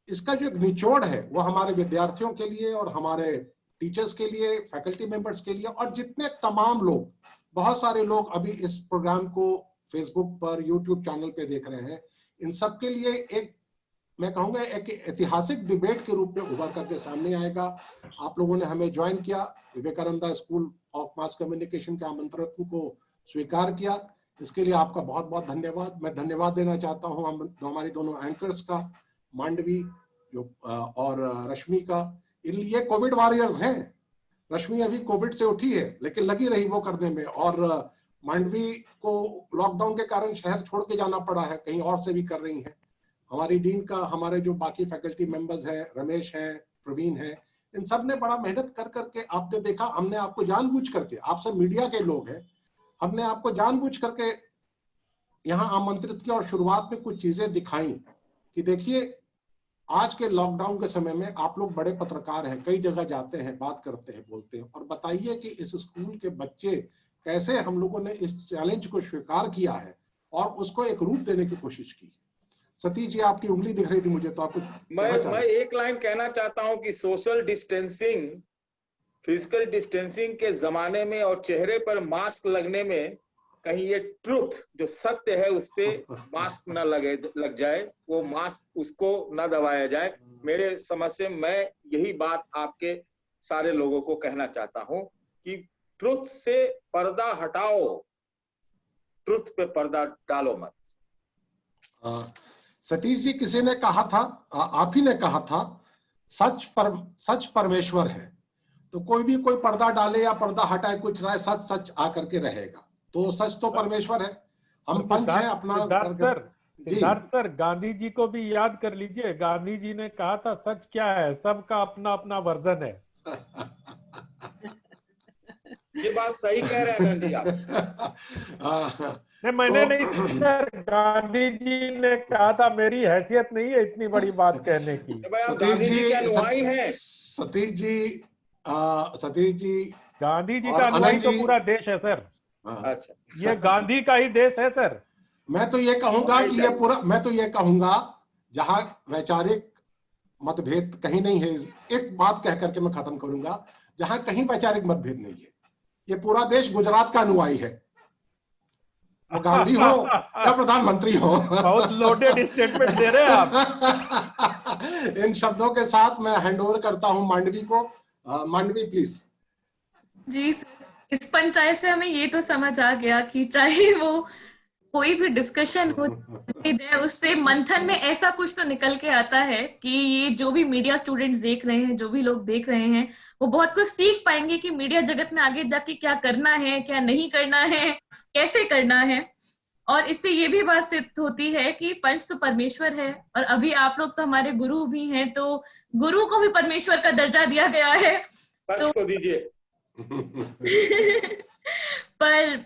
इसका जो निचोड़ है वो हमारे विद्यार्थियों के लिए और हमारे टीचर्स के लिए, फैकल्टी मेंबर्स के लिए, और जितने तमाम लोग, बहुत सारे लोग अभी इस प्रोग्राम को फेसबुक पर, यूट्यूब चैनल पे देख रहे हैं, इन सब के लिए एक, मैं कहूँगा, एक ऐतिहासिक डिबेट के रूप में उभर करके सामने आएगा। आप लोगों ने हमें ज्वाइन किया, Vivekananda school of mass communication के आमंत्रण को स्वीकार किया, इसके लिए आपका बहुत बहुत धन्यवाद। मैं धन्यवाद देना चाहता हूँ हमारी दोनों एंकर्स का, मांडवी और रश्मि का। ये कोविड वॉरियर्स हैं। रश्मि अभी कोविड से उठी है, लेकिन लगी रही वो करने में, और मांडवी को लॉकडाउन के कारण शहर छोड़ के जाना पड़ा है, कहीं और से भी कर रही हैं। हमारी डीन का, हमारे जो बाकी फैकल्टी मेंबर्स हैं, रमेश हैं, प्रवीण हैं, इन सब ने बड़ा मेहनत कर करके, आपने देखा, हमने आपको जानबूझ करके, आप सब मीडिया के लोग हैं, हमने आपको जानबूझ करके यहाँ आमंत्रित किया और शुरुआत में कुछ चीजें दिखाई कि देखिए, आज के लॉकडाउन के समय में आप लोग बड़े पत्रकार हैं, कई जगह जाते हैं, बात करते हैं, बोलते हैं, और बताइए कि इस स्कूल के बच्चे कैसे हम लोगों ने इस चैलेंज को स्वीकार किया है और उसको एक रूप देने की कोशिश की। सतीश जी, आपकी उंगली दिख रही थी मुझे, तो आपको मैं एक लाइन कहना चाहता हूं कि सोशल डिस्टेंसिंग, फिजिकल डिस्टेंसिंग के जमाने में और चेहरे पर मास्क लगने में कहीं ये ट्रुथ, जो सत्य है, उस पे मास्क न लग जाए, वो मास्क उसको न दबाया जाए। मेरे समझ से मैं यही बात आपके सारे लोगों को कहना चाहता हूं कि ट्रुथ से पर्दा हटाओ, ट्रुथ पे पर्दा डालो मत। सतीश जी, किसी ने कहा था, आप ही ने कहा था, सच परमेश्वर है। तो कोई भी कोई पर्दा डाले या पर्दा हटाए, कुछ राय सच सच आकर के रहेगा। तो सच तो परमेश्वर है, हम पंच हैं अपना। सिद्धार्थ सर, गांधी जी को भी याद कर लीजिए। गांधी जी ने कहा था सच क्या है, सबका अपना अपना वर्जन है। ये बात सही कह रहे हैं अनंत जी आप। नहीं, मैंने नहीं सर, गांधी जी ने कहा था, मेरी हैसियत नहीं है इतनी बड़ी बात कहने की। गांधी जी के अनुयायी हैं। सतीश जी, गांधी जी का अनुयायी तो पूरा देश है सर। अच्छा, ये गांधी का ही देश है सर। मैं तो ये कहूंगा कि ये पूरा, मैं तो ये कहूंगा जहां वैचारिक मतभेद कहीं नहीं है, एक बात कह करके मैं खत्म करूंगा, जहां कहीं वैचारिक मतभेद नहीं है, ये पूरा देश गुजरात का अनुयायी है, वो गांधी हो या प्रधानमंत्री हो। बहुत लोडेड स्टेटमेंट दे रहे हैं आप। इन शब्दों के साथ मैं हैंड ओवर करता हूं मांडवी को। मांडवी प्लीज। जी सर, इस पंचायत से हमें ये तो समझ आ गया कि चाहे वो कोई भी डिस्कशन हो, उससे मंथन में ऐसा कुछ तो निकल के आता है कि ये जो भी मीडिया स्टूडेंट्स देख रहे हैं, जो भी लोग देख रहे हैं, वो बहुत कुछ सीख पाएंगे कि मीडिया जगत में आगे जाके क्या करना है, क्या नहीं करना है, कैसे करना है। और इससे ये भी बात सिद्ध होती है कि पंच तो परमेश्वर है, और अभी आप लोग तो हमारे गुरु भी हैं, तो गुरु को भी परमेश्वर का दर्जा दिया गया है। पंच को दीजिए। पर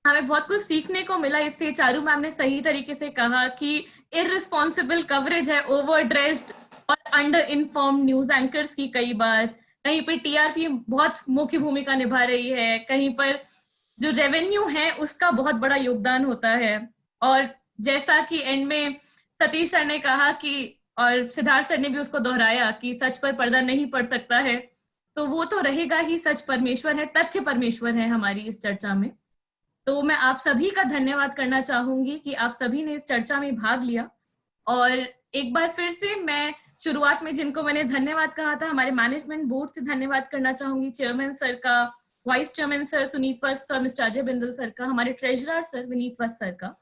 हमें बहुत कुछ सीखने को मिला इससे। चारू मैम ने सही तरीके से कहा कि इररिस्पॉन्सिबल कवरेज है, ओवर ड्रेस्ड और अंडर इन्फॉर्म्ड न्यूज एंकर्स की। कई बार कहीं पर टीआरपी बहुत मुख्य भूमिका निभा रही है, कहीं पर जो रेवेन्यू है उसका बहुत बड़ा योगदान होता है। और जैसा कि एंड में सतीश सर ने कहा कि, और सिद्धार्थ सर ने भी उसको दोहराया कि सच पर पर्दा नहीं पड़ सकता है, तो वो तो रहेगा ही। सच परमेश्वर है, तथ्य परमेश्वर है हमारी इस चर्चा में। तो मैं आप सभी का धन्यवाद करना चाहूंगी कि आप सभी ने इस चर्चा में भाग लिया। और एक बार फिर से मैं शुरुआत में जिनको मैंने धन्यवाद कहा था, हमारे मैनेजमेंट बोर्ड से धन्यवाद करना चाहूंगी, चेयरमैन सर का, vice chairman sir Suneet Vats sir, mister Ajay Bindal sir का, हमारे treasurer sir Vineet Vats sir का,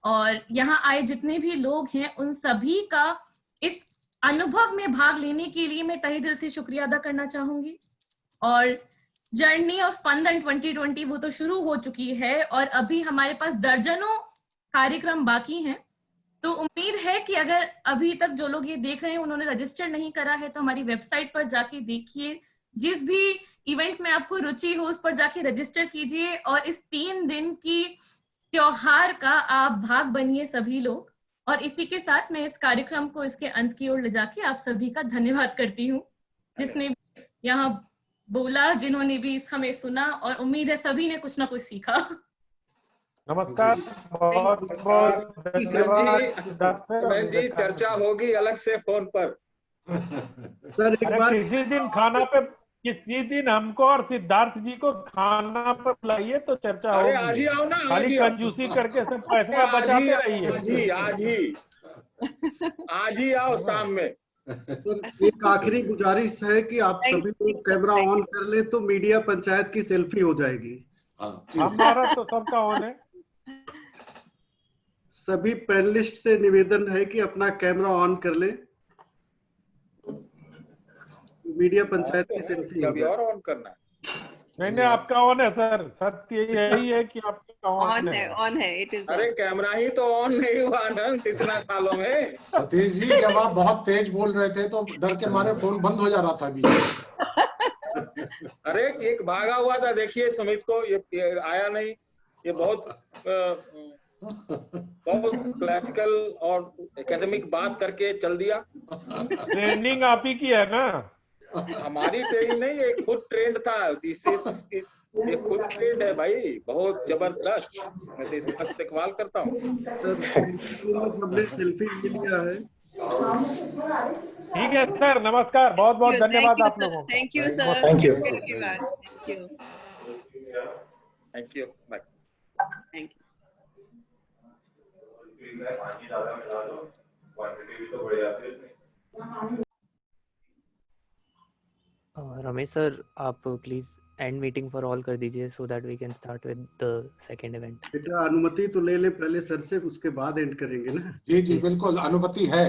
और यहाँ आए जितने भी लोग हैं उन सभी का इस अनुभव में भाग लेने के लिए मैं तहे दिल से शुक्रिया अदा करना चाहूंगी। और जर्नी ऑफ स्पंदन 2020 वो तो शुरू हो चुकी है, और अभी हमारे पास दर्जनों कार्यक्रम बाकी हैं। तो उम्मीद है कि अगर अभी तक जो लोग ये देख रहे हैं उन्होंने रजिस्टर नहीं करा है, तो हमारी वेबसाइट पर जाके देखिए, जिस भी इवेंट में आपको रुचि हो उस पर जाके रजिस्टर कीजिए, और इस 3 दिन की त्योहार का आप भाग बनिए सभी लोग। और इसी के साथ मैं इस कार्यक्रम को इसके अंत की ओर ले जाके आप सभी का धन्यवाद करती हूँ, जिसने यहाँ बोला, जिन्होंने भी हमें सुना, और उम्मीद है सभी ने कुछ ना कुछ सीखा। नमस्कार, बहुत बहुत धन्यवाद जी। चर्चा होगी अलग से फोन पर। सर एक बार किसी दिन खाना पे, किसी दिन हमको और सिद्धार्थ जी को खाना पर बुलाइए तो चर्चा होगी। अरे आज ही आओ ना, खाली कंजूसी करके सब पैसा बचाते रहिए। आज ही आओ शाम में। तो एक आखिरी गुजारिश है कि आप सभी लोग कैमरा ऑन कर ले तो मीडिया पंचायत की सेल्फी हो जाएगी। हमारा तो सबका ऑन है। सभी पैनलिस्ट से निवेदन है कि अपना कैमरा ऑन कर ले, मीडिया पंचायत की सेल्फी अभी और ऑन करना है। नहीं, आपका ऑन है सर, सत्य यही है कि आपका ऑन है। ऑन है, इट इज। अरे कैमरा ही तो ऑन नहीं हुआ अनंत इतना सालों में। सतीश जी, जब आप बहुत तेज बोल रहे थे तो डर के मारे फोन बंद हो जा रहा था अभी। अरे एक भागा हुआ था, देखिए सुमित को, ये आया नहीं। ये बहुत क्लासिकल और एकेडमिक बात करके चल दिया। ट्रेनिंग आप ही की है ना? हमारी ट्रेनिंग नहीं, ये खुद ट्रेंड था। ये खुद ट्रेंड है भाई, बहुत जबरदस्त। मैं तो इसका इस्तेमाल करता हूँ। सबने सेल्फी लिया है। ठीक है सर, नमस्कार, बहुत बहुत धन्यवाद आप लोगों को। Thank you sir. Thank you. Thank you, bye. Thank you. Ramesh sir, आप please end meeting for all कर दीजिए so that we can start with the second event. बेटा अनुमति तो ले ले पहले सर से, उसके बाद एंड करेंगे ना। जी जी बिल्कुल, अनुमति है।